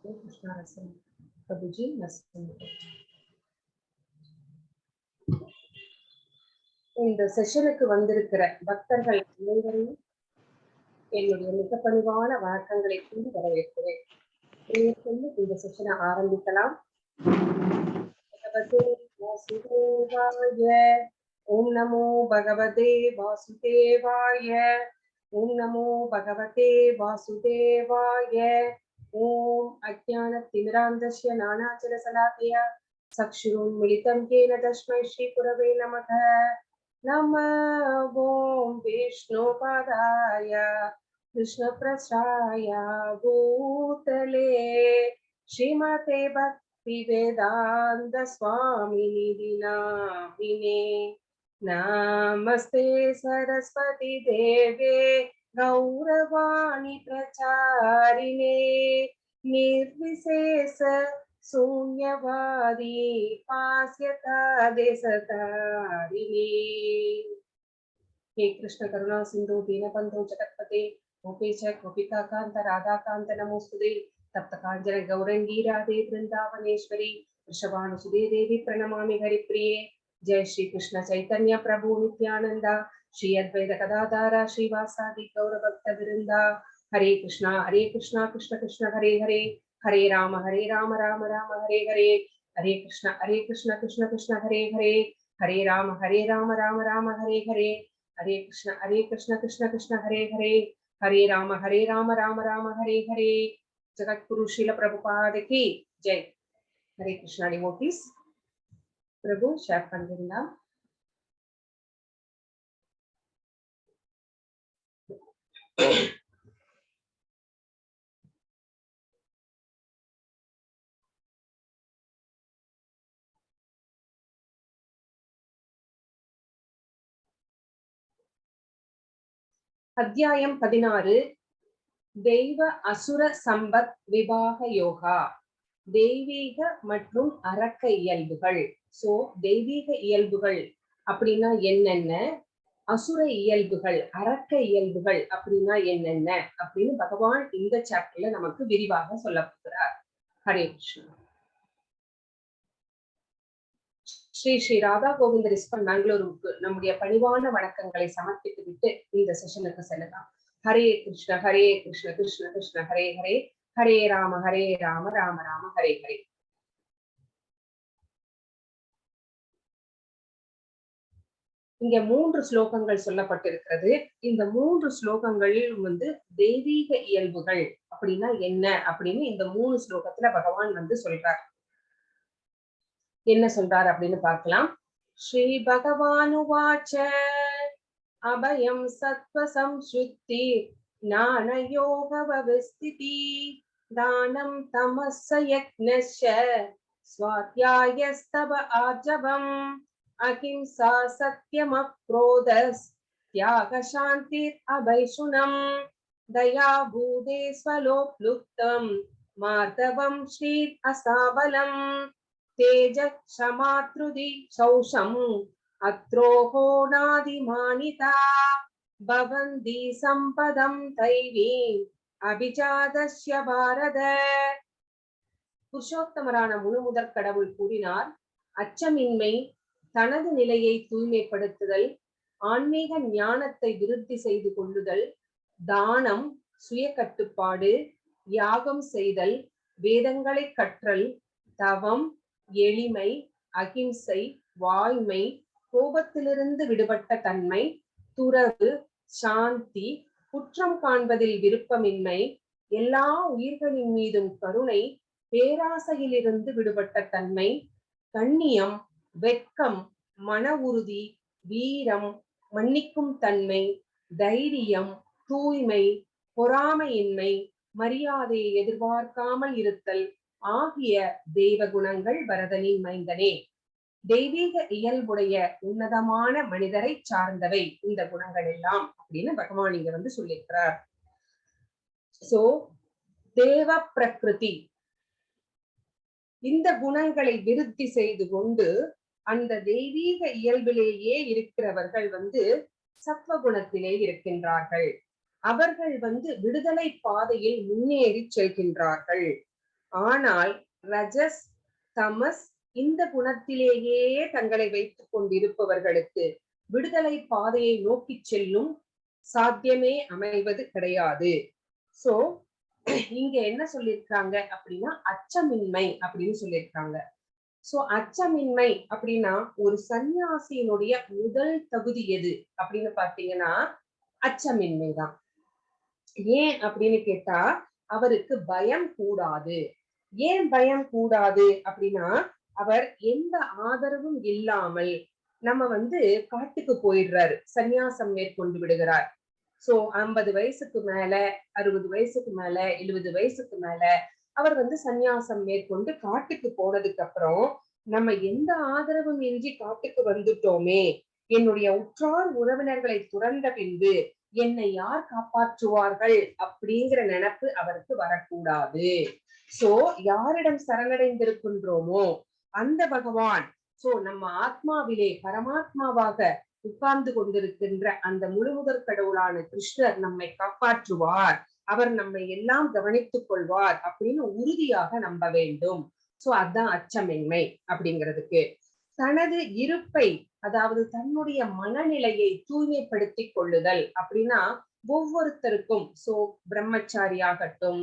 कृष्णारसन प्रभु जी இந்த செஷனுக்கு வந்திருக்கிற பக்தர்கள் அனைவரையும் என்னுடைய மிக பணிவான வணக்கங்களை கூறி வரவேற்கிறேன். இந்த செஷனை ஆரம்பிக்கலாம். பகவதே வாசுதேவாய ஓம் நமோ பகவதே வாசுதேவாய ஓம் நமோ பகவதே வாசுதேவாய ஓம் அஜ்ஞானतिमिरान्धस्य नानाचलशलाकया चक्षुरुन्मिलितं येन तस्मै श्रीगुरवे नमः। नमः ओं विष्णुपदाय कृष्णप्रसाय भूतले श्रीमते भक्तिवेदान्त स्वामिनिधि नामिने। नमस्ते सरस्वती देवे गौरवाणी प्रचारिणे निर्विशेष शून्यवादी पास्यता देशतारिणे। हे कृष्ण करुणा सिंधु दीनबंधु जगत्पते गोपेश गोपिका कांत राधा कांत नमोस्तुते। तप्त कांचन गौरंगी राधे वृंदावनेश्वरी वृषभानुसुते देवी प्रणमामि हरिप्रिये। जय श्री कृष्ण चैतन्य प्रभु नित्यानंद श्री अद्वैत गदाधर श्रीवासादि गौर भक्त वृंदा। हरे कृष्णा कृष्ण कृष्ण हरे हरे हरे राम राम राम हरे हरे। हरे कृष्ण कृष्ण कृष्ण हरे हरे हरे राम राम राम हरे हरे। हरे कृष्ण कृष्ण कृष्ण हरे हरे हरे राम राम हरे हरे। जगद्गुरु श्रील प्रभुपाद की जय। हरे कृष्णा डिवोटीज प्रभु शेयर पண்றீங்களா? அத்தியாயம் 16 தெய்வ அசுர சம்பத் விபாக யோகா. தெய்வீக மற்றும் அரக்க இயல்புகள். சோ தெய்வீக இயல்புகள் அப்படின்னா என்னென்ன, அசுர இயல்புகள் அரக்க இயல்புகள் அப்படின்னா என்னென்ன அப்படின்னு பகவான் இந்த சாப்டர்ல நமக்கு விரிவாக சொல்ல போகிறார். ஹரே கிருஷ்ணா. ஸ்ரீ ஸ்ரீ ராதா கோவிந்த ரிஸ்பன் பெங்களூருக்கு நம்முடைய பணிவான வணக்கங்களை சமர்ப்பித்து விட்டு இந்த செஷனுக்கு செல்லலாம். ஹரே கிருஷ்ண கிருஷ்ண கிருஷ்ண ஹரே ஹரே ஹரே ராம ராம ராம ஹரே ஹரே. இங்க 3 ஸ்லோகங்கள் சொல்லப்பட்டிருக்கிறது. இந்த 3 ஸ்லோகங்கள் தெய்வீக இயல்புகள் அப்படின்னா என்ன அப்படின்னு இந்த 3 ஸ்லோகத்துல பகவான் சொல்றார். என்ன சொல்றார் அப்படின்னு பார்க்கலாம். ஸ்ரீ பகவானுவாச்ச அபயம் சத்வ சம்சுத்தி ஞான யோக விஸ்திதி தானம் தமஸ்ஸ யக்ஞஸ்ய ஸ்வாத்யாயஸ்தவ ஆஜவம் அஹிம்சா சத்யமக்ரோதஸ் தியாக சாந்திர் அபைஷுனம் தயா பூதே ஸ்வலோப்லுப்தம் மார்தவம் ஸ்ரீ அசாபலம் तेज क्षमात्रुदि शौषम् अत्रोहो नादिमानिता भवन्ति सम्पदं दैवीम् अभिजातस्य भारत. புருஷோத்தமரான முழுமுதற் கடவுள் கூறினார், அச்சமின்மை, தனது நிலையை தூய்மைப்படுத்துதல், ஆன்மீக ஞானத்தை விருத்தி செய்து கொள்ளுதல், தானம், சுய கட்டுப்பாடு, யாகம் செய்தல், வேதங்களை கற்றல், தவம், எளிமை, அகிம்சை, வாய்மை, கோபத்திலிருந்து விடுபட்ட தன்மை, துறவு, சாந்தி, குற்றம் காண்பதில் விருப்பமின்மை, எல்லா உயிர்களின் மீதும் கருணை, பேராசையிலிருந்து விடுபட்ட தன்மை, கண்ணியம், வெட்கம், மன உறுதி, வீரம், மன்னிக்கும் தன்மை, தைரியம், தூய்மை, பொறாமையின்மை, மரியாதையை எதிர்பார்க்காமல் இருத்தல் ஆகிய தெய்வ குணங்கள் பரதனின் மைந்தனே. தெய்வீக இயல்புடைய உன்னதமான மனிதரை சார்ந்தவை இந்த குணங்கள் எல்லாம் அப்படின்னு பகவான் இங்க சொல்லியிருக்கிறார். சோ தேவ பிரகிருதி இந்த குணங்களை விருத்தி செய்து கொண்டு அந்த தெய்வீக இயல்பிலேயே இருக்கிறவர்கள் சத்வகுணத்திலே இருக்கின்றார்கள். அவர்கள் விடுதலை பாதையில் முன்னேறி செல்கின்றார்கள். ஆனால் ரஜஸ், தமஸ் இந்த குணத்திலேயே தங்களை வைத்துக் கொண்டிருப்பவர்களுக்கு விடுதலை பாதையை நோக்கி செல்லும் சாத்தியமே அமைவது கிடையாது. சோ இங்க என்ன சொல்லியிருக்காங்க அப்படின்னா அச்சமின்மை அப்படின்னு சொல்லியிருக்காங்க. சோ அச்சமின்மை அப்படின்னா ஒரு சன்னியாசியினுடைய முதல் தகுதி எது அப்படின்னு பாத்தீங்கன்னா அச்சமின்மை தான். ஏன் அப்படின்னு கேட்டா அவருக்கு பயம் கூடாது. ஏன் பயம் கூடாது அப்படின்னா அவர் எந்த ஆதரவும் இல்லாமல் நம்ம காட்டுக்கு போயிடுறாரு, சந்நியாசம் மேற்கொண்டு விடுகிறார். சோ 50 வயசுக்கு மேல, 60 வயசுக்கு மேல, 70 வயசுக்கு மேல அவர் சந்நியாசம் மேற்கொண்டு காட்டுக்கு போனதுக்கு அப்புறம் நம்ம எந்த ஆதரவும் இன்றி காட்டுக்கு வந்துட்டோமே, என்னுடைய உற்றார் உறவினர்களை துறந்த பின்பு என்னை யார் காப்பாற்றுவார்கள் அப்படிங்கிற நினைப்பு அவருக்கு வரக்கூடாது. சோ யாரிடம் சரணடைந்திருக்கின்றோமோ அந்த பகவான், சோ நம்ம ஆத்மாவிலே பரமாத்மாவாக உட்கார்ந்து கொண்டிருக்கின்ற அந்த முழுமுதற் கடவுளான கிருஷ்ணர் நம்மை காப்பாற்றுவார், அவர் நம்மை எல்லாம் கவனித்துக் கொள்வார் அப்படின்னு உறுதியாக நம்ப வேண்டும். சோ அதான் அச்சமின்மை அப்படிங்கிறதுக்கு. தனது இருப்பை, அதாவது தன்னுடைய மனநிலையை தூய்மைப்படுத்திக் கொள்ளுதல் அப்படின்னா ஒவ்வொருத்தருக்கும், சோ பிரம்மச்சாரி ஆகட்டும்,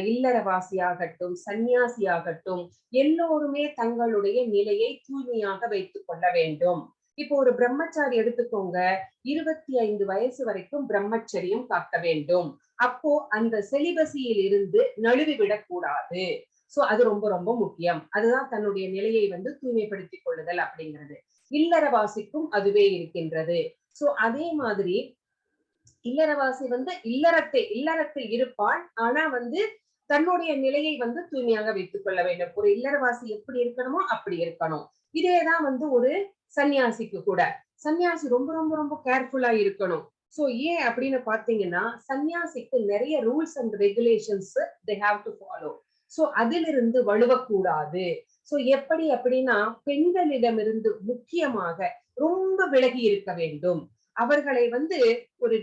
இல்லறவாசியாகட்டும், சந்நியாசியாகட்டும், எல்லோருமே தங்களுடைய நிலையை தூய்மையாக வைத்துக் கொள்ள வேண்டும். இப்போ ஒரு பிரம்மச்சாரி எடுத்துக்கோங்க, 25 வயசு வரைக்கும் பிரம்மச்சரியம் காக்க வேண்டும். அப்போ அந்த செலிபசியில் இருந்து நழுவி விடக்கூடாது. சோ அது ரொம்ப ரொம்ப முக்கியம். அதுதான் தன்னுடைய நிலையை தூய்மைப்படுத்திக் கொள்ளுதல் அப்படிங்கிறது. இல்லறவாசிக்கும் அதுவே இருக்கின்றது. சோ அதே மாதிரி இல்லறவாசி இல்லறத்தில் இருப்பாள், ஆனா தன்னுடைய நிலையை தூய்மையாக வைத்துக் கொள்ள வேண்டும். ஒரு இல்லறவாசி எப்படி இருக்கணுமோ அப்படி இருக்கணும். இதேதான் ஒரு சன்னியாசிக்கு கூட. சன்னியாசி ரொம்ப ரொம்ப ரொம்ப கேர்ஃபுல்லா இருக்கணும். சோ ஏன் அப்படின்னு பாத்தீங்கன்னா சன்னியாசிக்கு நிறைய rules and regulations they have to follow. So அதிலிருந்து வழுவக்கூடாது. சோ எப்படி அப்படின்னா பெண்களிடமிருந்து முக்கியமாக ரொம்ப விலகி இருக்க வேண்டும். அவர்களை ஒரு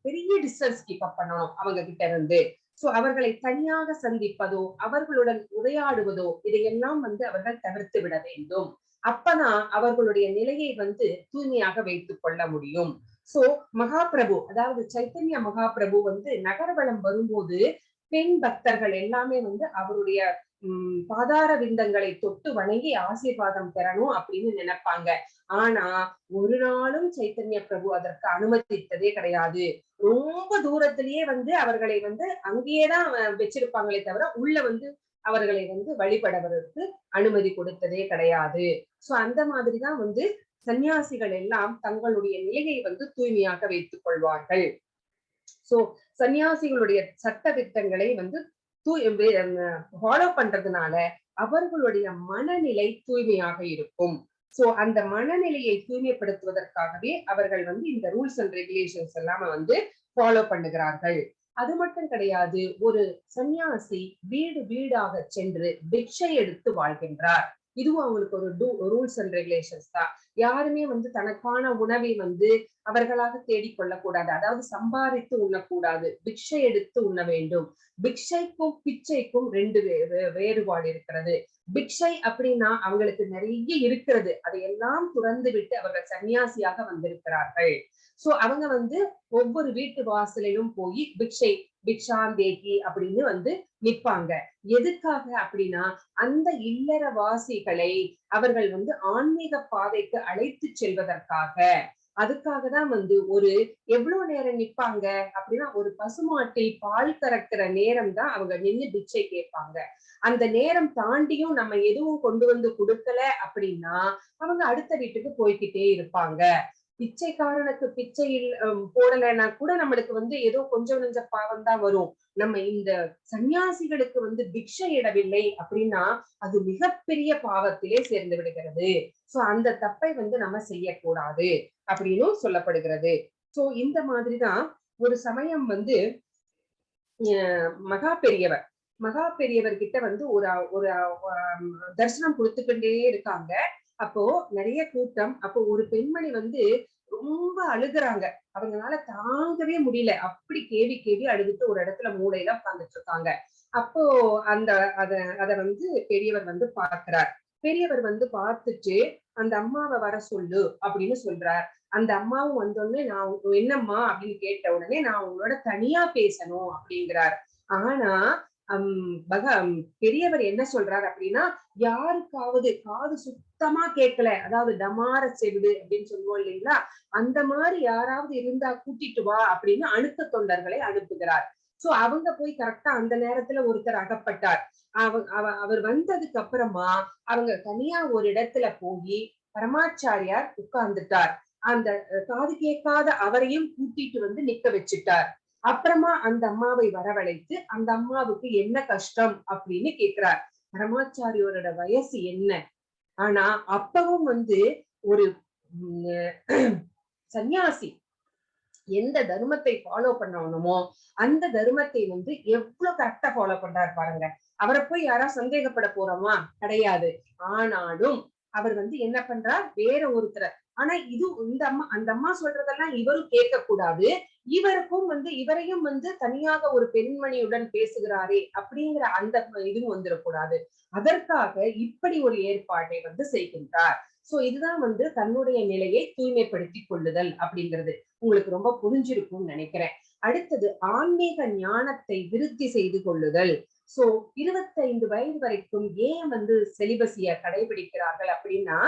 பெரிய டிஸ்டன்ஸ் கீப் அப் பண்ணணும் அவங்க கிட்ட இருந்து. சோ அவர்களை தனியாக சந்திப்பதோ, அவர்களுடன் உரையாடுவதோ இதையெல்லாம் அவர்கள் தவிர்த்து விட வேண்டும். அப்பதான் அவர்களுடைய நிலையை தூய்மையாக வைத்துக் கொள்ள முடியும். சோ மகாபிரபு, அதாவது சைத்தன்ய மகாபிரபு நகர்வலம் வரும்போது பெண் பக்தர்கள் எல்லாமே அவருடைய பாதார விந்தங்களை தொட்டு வணங்கி ஆசீர்வாதம் பெறணும் அப்படின்னு நினைப்பாங்க. ஆனா ஒரு நாளும் சைத்தன்ய பிரபு அதற்கு அனுமதித்ததே கிடையாது. ரொம்ப தூரத்திலேயே அவர்களை அங்கேயேதான் வச்சிருப்பாங்களே தவிர உள்ள அவர்களை வழிபடுவதற்கு அனுமதி கொடுத்ததே கிடையாது. சோ அந்த மாதிரிதான் சன்னியாசிகள் எல்லாம் தங்களுடைய நிலையை தூய்மையாக வைத்துக் கொள்வார்கள். சோ சன்னியாசிகளுடைய சட்ட திட்டங்களை ஃபாலோ பண்றதுனால அவர்களுடைய மனநிலை தூய்மையாக இருக்கும். சோ அந்த மனநிலையை தூய்மைப்படுத்துவதற்காகவே அவர்கள் இந்த ரூல்ஸ் அண்ட் ரெகுலேஷன்ஸ் எல்லாம் ஃபாலோ பண்ணுகிறார்கள். அது மட்டும் கிடையாது, ஒரு சன்னியாசி வீடு வீடாக சென்று பிக்ஷை எடுத்து வாழ்கின்றார். இதுவும் அவங்களுக்கு ஒரு ரூல்ஸ் அண்ட் ரெகுலேஷன்ஸ் தான். யாருமே தனக்கான உணவை அவர்களாக தேடிக்கொள்ளக்கூடாது. அதாவது சம்பாதித்து உண்ணக்கூடாது, பிக்ஷை எடுத்து உண்ண வேண்டும். பிக்ஷைக்கும் பிச்சைக்கும் 2 வேறுபாடு இருக்கிறது. பிக்ஷை அப்படின்னா அவங்களுக்கு நிறைய இருக்கிறது, அதையெல்லாம் துறந்து விட்டு அவர்கள் சன்னியாசியாக வந்திருக்கிறார்கள். சோ அவங்க ஒவ்வொரு வீட்டு வாசலையும் போய் பிக்ஷாந்தேகி அப்படின்னு நிப்பாங்க. எதுக்காக அப்படின்னா அந்த இல்லறவாசிகளை அவர்கள் ஆன்மீக பாதைக்கு அழைத்து செல்வதற்காக. அதுக்காக தான் ஒரு எவ்வளவு நேரம் நிப்பாங்க அப்படின்னா, ஒரு பசுமாட்டில் பால் கறக்கிற நேரம் தான் அவங்க நின்று பிச்சை கேட்பாங்க. அந்த நேரம் தாண்டியும் நம்ம எதுவும் கொண்டு கொடுக்கல அப்படின்னா அவங்க அடுத்த வீட்டுக்கு போய்கிட்டே இருப்பாங்க. பிச்சைக்காரனுக்கு பிச்சையில் போடலைன்னா கூட நம்மளுக்கு ஏதோ கொஞ்சம் கொஞ்சம் பாவம் தான் வரும். நம்ம இந்த சன்னியாசிகளுக்கு பிக்ஷை இடவில்லை அப்படின்னா அது மிகப்பெரிய பாவத்திலே சேர்ந்து விடுகிறது. சோ அந்த தப்பை நம்ம செய்யக்கூடாது அப்படின்னு சொல்லப்படுகிறது. சோ இந்த மாதிரிதான் ஒரு சமயம் மகா பெரியவர் கிட்ட ஒரு தரிசனம் கொடுத்துக்கிட்டே இருக்காங்க. அப்போ நிறைய கூட்டம். அப்போ ஒரு பெண்மணி வந்து ரொம்ப அழுகுறாங்க. அவங்களால தாங்கவே முடியல. அப்படி கேவி கேவி அழுதுட்டு ஒரு இடத்துல மூலையில உட்கார்ந்துட்டு இருக்காங்க. அப்போ அந்த அத அத வந்து பெரியவர் வந்து பார்க்கிறார். பெரியவர் வந்து பார்த்துட்டு, "அந்த அம்மாவ வர சொல்லு" அப்படின்னு சொல்றார். அந்த அம்மாவும் வந்தோனே, "நான் என்னம்மா?" அப்படின்னு கேட்ட உடனே, "நான் உங்களோட தனியா பேசணும்" அப்படிங்கிறார். ஆனா, பெரியவர் என்ன சொல்றார் அப்படின்னா, யாருக்காவது காது சுத்தமா கேட்கல, அதாவது டமார செவிடு அப்படின்னு சொல்லுவோம் இல்லைங்களா? அந்த மாரி யாராவது இருந்தா கூட்டிட்டு வா அப்படின்னு அணுக்க தொண்டர்களை அனுப்புகிறார். சோ அவங்க போய் கரெக்ட்டா அந்த நேரத்துல ஒருத்தர் அகப்பட்டார். அவர் வந்ததுக்கு அப்புறமா அவங்க தனியா ஒரு இடத்துல போயி பரமாச்சாரியார் உட்கார்ந்துட்டார். அந்த காது கேட்காத அவரையும் கூட்டிட்டு வந்து நிக்க வச்சுட்டார். அப்புறமா அந்த அம்மாவை வரவழைத்து அந்த அம்மாவுக்கு என்ன கஷ்டம் அப்படின்னு கேக்குறார். பரமாச்சாரியோரோட வயசு என்ன? ஆனா அப்பவும் வந்து ஒரு சந்நியாசி எந்த தர்மத்தை ஃபாலோ பண்ணணுமோ அந்த தர்மத்தை வந்து எவ்வளவு கரெக்டா ஃபாலோ பண்றாரு பாருங்க. அவரை போய் யாரா சந்தேகப்பட போறோமா? கிடையாது. ஆனாலும் அவர் வந்து என்ன பண்றார்? வேற ஒருத்தர ஆனா இது இந்த அம்மா அந்த அம்மா சொல்றதெல்லாம் இவரும் கேட்க கூடாது. இவருக்கும் வந்து இவரையும் வந்து தனியாக ஒரு பெண்மணியுடன் பேசுகிறாரே அப்படிங்கிற அந்த இதுவும் வந்துடக்கூடாது. அதற்காக இப்படி ஒரு ஏற்பாட்டை வந்து செய்கின்றார். சோ இதுதான் வந்து தன்னுடைய நிலையை தூய்மைப்படுத்திக் கொள்ளுதல் அப்படிங்கிறது. உங்களுக்கு ரொம்ப புரிஞ்சிருக்கும்னு நினைக்கிறேன். அடுத்தது ஆன்மீக ஞானத்தை விருத்தி செய்து கொள்ளுதல். சோ 25 வயது வரைக்கும் ஏன் வந்து செலிபஸிய கடைபிடிக்கிறார்கள் அப்படின்னா,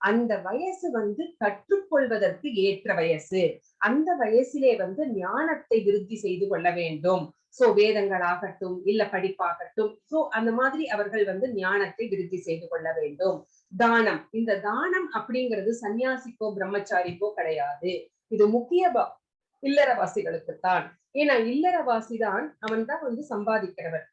அந்த வயசு வந்து கற்றுக்கொள்வதற்கு ஏற்ற வயசு. அந்த வயசிலே வந்து ஞானத்தை விருத்தி செய்து கொள்ள வேண்டும். சோ வேதங்களாகட்டும், இல்ல படிப்பாகட்டும். சோ அந்த மாதிரி அவர்கள் வந்து ஞானத்தை விருத்தி செய்து கொள்ள வேண்டும். தானம். இந்த தானம் அப்படிங்கிறது சன்னியாசிக்கோ, பிரம்மச்சாரிக்கோ கிடையாது. இது முக்கிய இல்லறவாசிகளுக்குத்தான். ஏன்னா இல்லறவாசி தான் அவன் தான் வந்து சம்பாதிக்கிறவன்.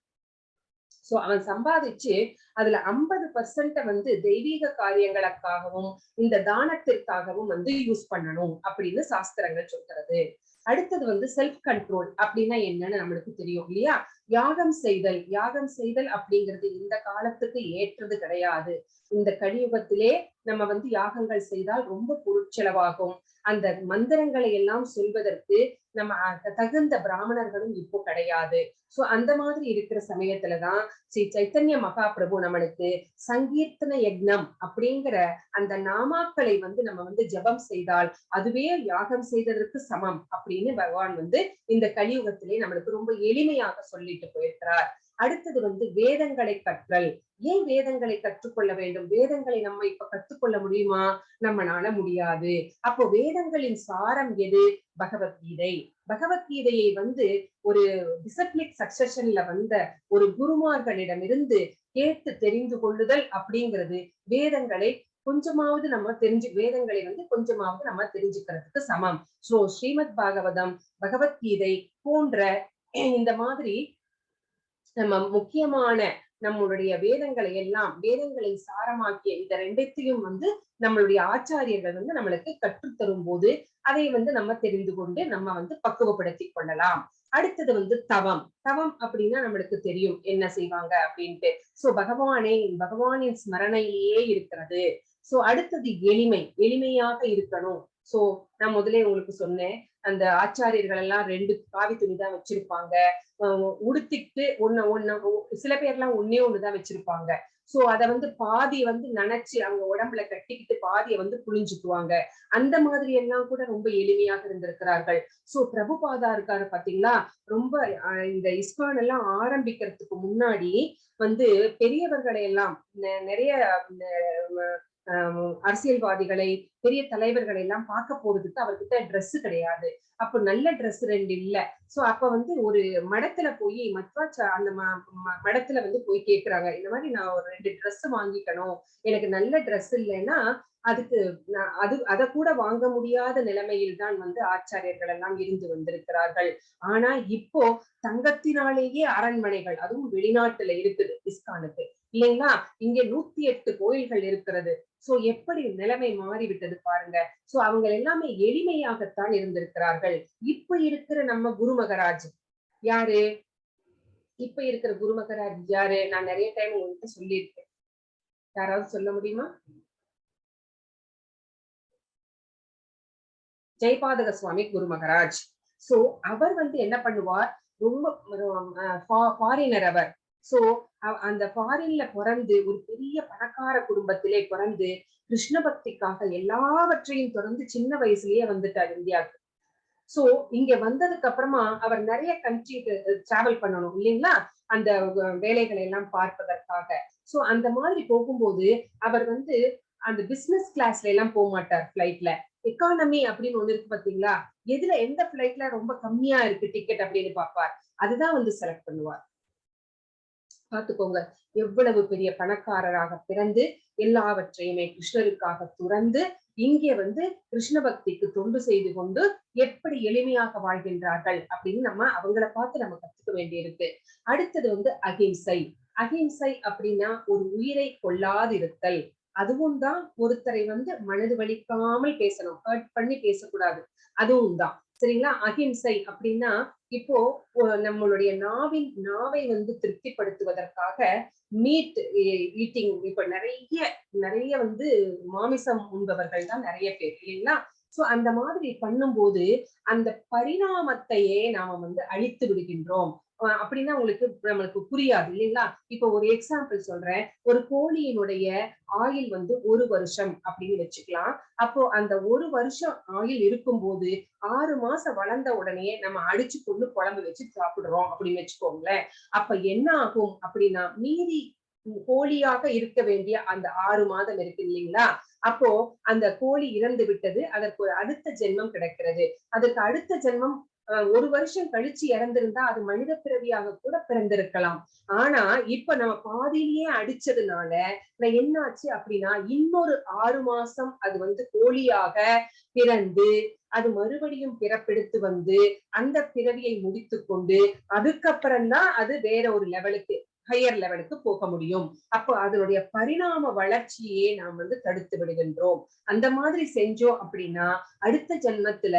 சோ அவன் சம்பாதிச்சு அதுல 50% வந்து தெய்வீக காரியங்களுக்காகவும் இந்த தானத்திற்காகவும் வந்து யூஸ் பண்ணணும் அப்படின்னு சாஸ்திரங்கள் சொல்கிறது. அடுத்தது வந்து செல்ஃப் கண்ட்ரோல் அப்படின்னா என்னன்னு நம்மளுக்கு தெரியும் இல்லையா? யாகம் செய்தல். யாகம் செய்தல் அப்படிங்கிறது இந்த காலத்துக்கு ஏற்றது கிடையாது. இந்த கலியுகத்திலே நம்ம வந்து யாகங்கள் செய்தால் ரொம்ப பொருட்செலவாகும். அந்த மந்திரங்களை எல்லாம் சொல்வதற்கு நம்ம தகுந்த பிராமணர்களும் இப்போ கிடையாது. சோ அந்த மாதிரி இருக்கிற சமயத்துலதான் ஸ்ரீ சைத்தன்ய மகாபிரபு நம்மளுக்கு சங்கீர்த்தன யக்னம் அப்படிங்கிற அந்த நாமாக்களை வந்து நம்ம வந்து ஜபம் செய்தால் அதுவே யாகம் செய்ததற்கு சமம் அப்படின்னு பகவான் வந்து இந்த கலியுகத்திலே நம்மளுக்கு ரொம்ப எளிமையாக சொல்லிட்டு போயிருக்கிறார். அடுத்தது வந்து வேதங்களை கற்றல். ஏன் வேதங்களை கற்றுக்கொள்ள வேண்டும்? வேதங்களை நம்ம இப்ப கற்றுக்கொள்ள முடியுமா? நம்மனால முடியாது. அப்போ வேதங்களின் சாரம் எது? பகவத்கீதை. பகவத்கீதையை வந்து ஒரு டிசிப்ளிக் சக்சஷன்ல வந்த ஒரு குருமார்களிடமிருந்து கேட்டு தெரிந்து கொள்ளுதல் அப்படிங்கிறது வேதங்களை கொஞ்சமாவது நம்ம வேதங்களை வந்து கொஞ்சமாவது நம்ம தெரிஞ்சுக்கிறதுக்கு சமம். சோ ஸ்ரீமத் பாகவதம், பகவத்கீதை போன்ற இந்த மாதிரி நம்ம முக்கியமான நம்மளுடைய வேதங்களை எல்லாம் வேதங்களை சாரமாக்கிய இந்த ரெண்டத்தையும் வந்து நம்மளுடைய ஆச்சாரியர்கள் வந்து நம்மளுக்கு கற்றுத்தரும் போது அதை வந்து நம்ம தெரிந்து கொண்டு நம்ம வந்து பக்குவப்படுத்தி கொள்ளலாம். அடுத்தது வந்து தவம். தவம் அப்படின்னா நம்மளுக்கு தெரியும் என்ன செய்வாங்க அப்படின்ட்டு. சோ பகவானின் ஸ்மரணையிலேயே இருக்கிறது. சோ அடுத்தது எளிமை. எளிமையாக இருக்கணும். சோ நான் முதலே உங்களுக்கு சொன்னேன். அந்த ஆச்சாரியர்கள் எல்லாம் 2 காவி துணி தான் வச்சிருப்பாங்க. உடுத்திட்டு சில பேர்லாம் ஒன்னே ஒண்ணுதான் வச்சிருப்பாங்க. சோ அத வந்து பாதி வந்து நனைச்சு அவங்க உடம்புல கட்டிக்கிட்டு பாதியை வந்து புழிஞ்சுக்குவாங்க. அந்த மாதிரி எல்லாம் கூட ரொம்ப எளிமையாக இருந்திருக்கிறார்கள். சோ பிரபுபாதா இருக்காரு பாத்தீங்களா? ரொம்ப இந்த இஸ்கான் எல்லாம் ஆரம்பிக்கிறதுக்கு முன்னாடி வந்து பெரியவர்களை எல்லாம் நிறைய அரசியல்வாதிகளை பெரிய தலைவர்களை எல்லாம் பார்க்க போறதுக்கு அவர்கிட்ட ட்ரெஸ் கிடையாது. அப்ப நல்ல ட்ரெஸ் 2 இல்ல. சோ அப்ப வந்து ஒரு மடத்துல போய் அந்த மடத்துல வந்து போய் கேக்குறாங்க. இந்த மாதிரி நான் ஒரு 2 ட்ரெஸ் வாங்கிக்கணும். எனக்கு நல்ல ட்ரெஸ் இல்லைன்னா அதுக்கு அத கூட வாங்க முடியாத நிலைமையில் தான் வந்து ஆச்சாரியர்கள் எல்லாம் இருந்து வந்திருக்கிறார்கள். ஆனா இப்போ தங்கத்தினாலேயே அரண்மனைகள் அதுவும் வெளிநாட்டுல இருக்குது இஸ்கானுக்கு இல்லைங்களா? இங்க 108 கோயில்கள் இருக்கிறது. சோ எப்படி நிலைமை மாறிவிட்டது பாருங்க. சோ அவங்க எல்லாமே எளிமையாகத்தான் இருந்திருக்கிறார்கள். இப்ப இருக்கிற நம்ம குரு மகராஜ் யாரு? இப்ப இருக்கிற குரு மகராஜ் யாரு? நான் நிறைய டைம் உங்ககிட்ட சொல்லியிருக்கேன். யாராவது சொல்ல முடியுமா? ஜெயபாதக சுவாமி குரு மகராஜ். சோ அவர் வந்து என்ன பண்ணுவார், ரொம்ப ஃபாரினர் அவர். சோ அந்த ஃபாரின்ல பிறந்து ஒரு பெரிய பணக்கார குடும்பத்திலே பிறந்து கிருஷ்ண பக்திக்காக எல்லாவற்றையும் தொடர்ந்து சின்ன வயசுலயே வந்துட்டார் இந்தியாவுக்கு. சோ இங்க வந்ததுக்கு அப்புறமா அவர் நிறைய கண்ட்ரி டிராவல் பண்ணணும் இல்லைங்களா, அந்த வேலைகளை எல்லாம் பார்ப்பதற்காக. சோ அந்த மாதிரி போகும்போது அவர் வந்து அந்த பிசினஸ் கிளாஸ்ல எல்லாம் போக மாட்டார் பிளைட்ல. எக்கானமி அப்படின்னு ஒண்ணு இருக்கு பாத்தீங்களா, எதுல எந்த பிளைட்ல ரொம்ப கம்மியா இருக்கு டிக்கெட் அப்படின்னு பாப்பார். அதுதான் வந்து செலக்ட் பண்ணுவார். பாத்துக்கோங்க, எவ்வளவு பெரிய பணக்காரராக பிறந்து எல்லாவற்றையுமே கிருஷ்ணருக்காக துறந்து இங்கே வந்து கிருஷ்ண பக்திக்கு தொண்டு செய்து கொண்டு எப்படி எளிமையாக வாழ்கின்றார்கள் அப்படின்னு நம்ம அவங்கள பார்த்து நம்ம கத்துக்க வேண்டியிருக்கு. அடுத்தது வந்து அகிம்சை. அகிம்சை அப்படின்னா ஒரு உயிரை கொல்லாதிருத்தல். அதுவும் தான் ஒருத்தரை வந்து மனது வலிக்காமல் பேசணும், ஹர்ட் பண்ணி பேசக்கூடாது. அதுவும் தான் சரிங்களா. அகிம்சை அப்படின்னா இப்போ நம்மளுடைய நாவை வந்து திருப்திப்படுத்துவதற்காக மீட் ஈட்டிங், இப்ப நிறைய நிறைய வந்து மாமிசம் உண்பவர்கள் தான் நிறைய பேர் இல்லைங்களா. சோ அந்த மாதிரி பண்ணும்போது அந்த பரிணாமத்தையே நாம வந்து அழித்து விடுகின்றோம். அப்படின்னா உங்களுக்கு நம்மளுக்கு புரியாது இல்லைங்களா. இப்ப ஒரு எக்ஸாம்பிள் சொல்றேன். ஒரு கோழியினுடைய ஆயில் வந்து 1 வருஷம் அப்படின்னு வச்சுக்கலாம். அப்போ அந்த 1 வருஷம் ஆயில் இருக்கும்போது 6 மாசம் வளர்ந்த உடனே நம்ம அடிச்சு கொண்டு குழம்பு வச்சு சாப்பிடுறோம் அப்படின்னு வச்சுக்கோங்களேன். அப்ப என்ன ஆகும் அப்படின்னா மீதி கோழியாக இருக்க வேண்டிய அந்த 6 மாதம் இருக்கு இல்லைங்களா, அப்போ அந்த கோழி இறந்து விட்டது, அதற்கு ஒரு அடுத்த ஜென்மம் கிடைக்கிறது. அதற்கு அடுத்த ஜென்மம் 1 வருஷம் கழிச்சு இறந்திருந்தா அது மனித பிறவியாக கூட பிறந்திருக்கலாம். ஆனா இப்ப நம்ம பாதியிலேயே அடிச்சதுனால என்ன ஆச்சு அப்படின்னா இன்னொரு 6 மாசம் அது வந்து கோழியாக பிறந்து அது மறுபடியும் பிறப்பெடுத்து வந்து அந்த பிறவியை முடித்துக் கொண்டு அதுக்கப்புறம் தான் அது வேற ஒரு லெவலுக்கு, ஹையர் லெவலுக்கு போக முடியும். அப்போ அதனுடைய பரிணாம வளர்ச்சியே நாம் வந்து தடுத்து விடுகின்றோம். அந்த மாதிரி செஞ்சோம் அப்படின்னா அடுத்த ஜென்மத்துல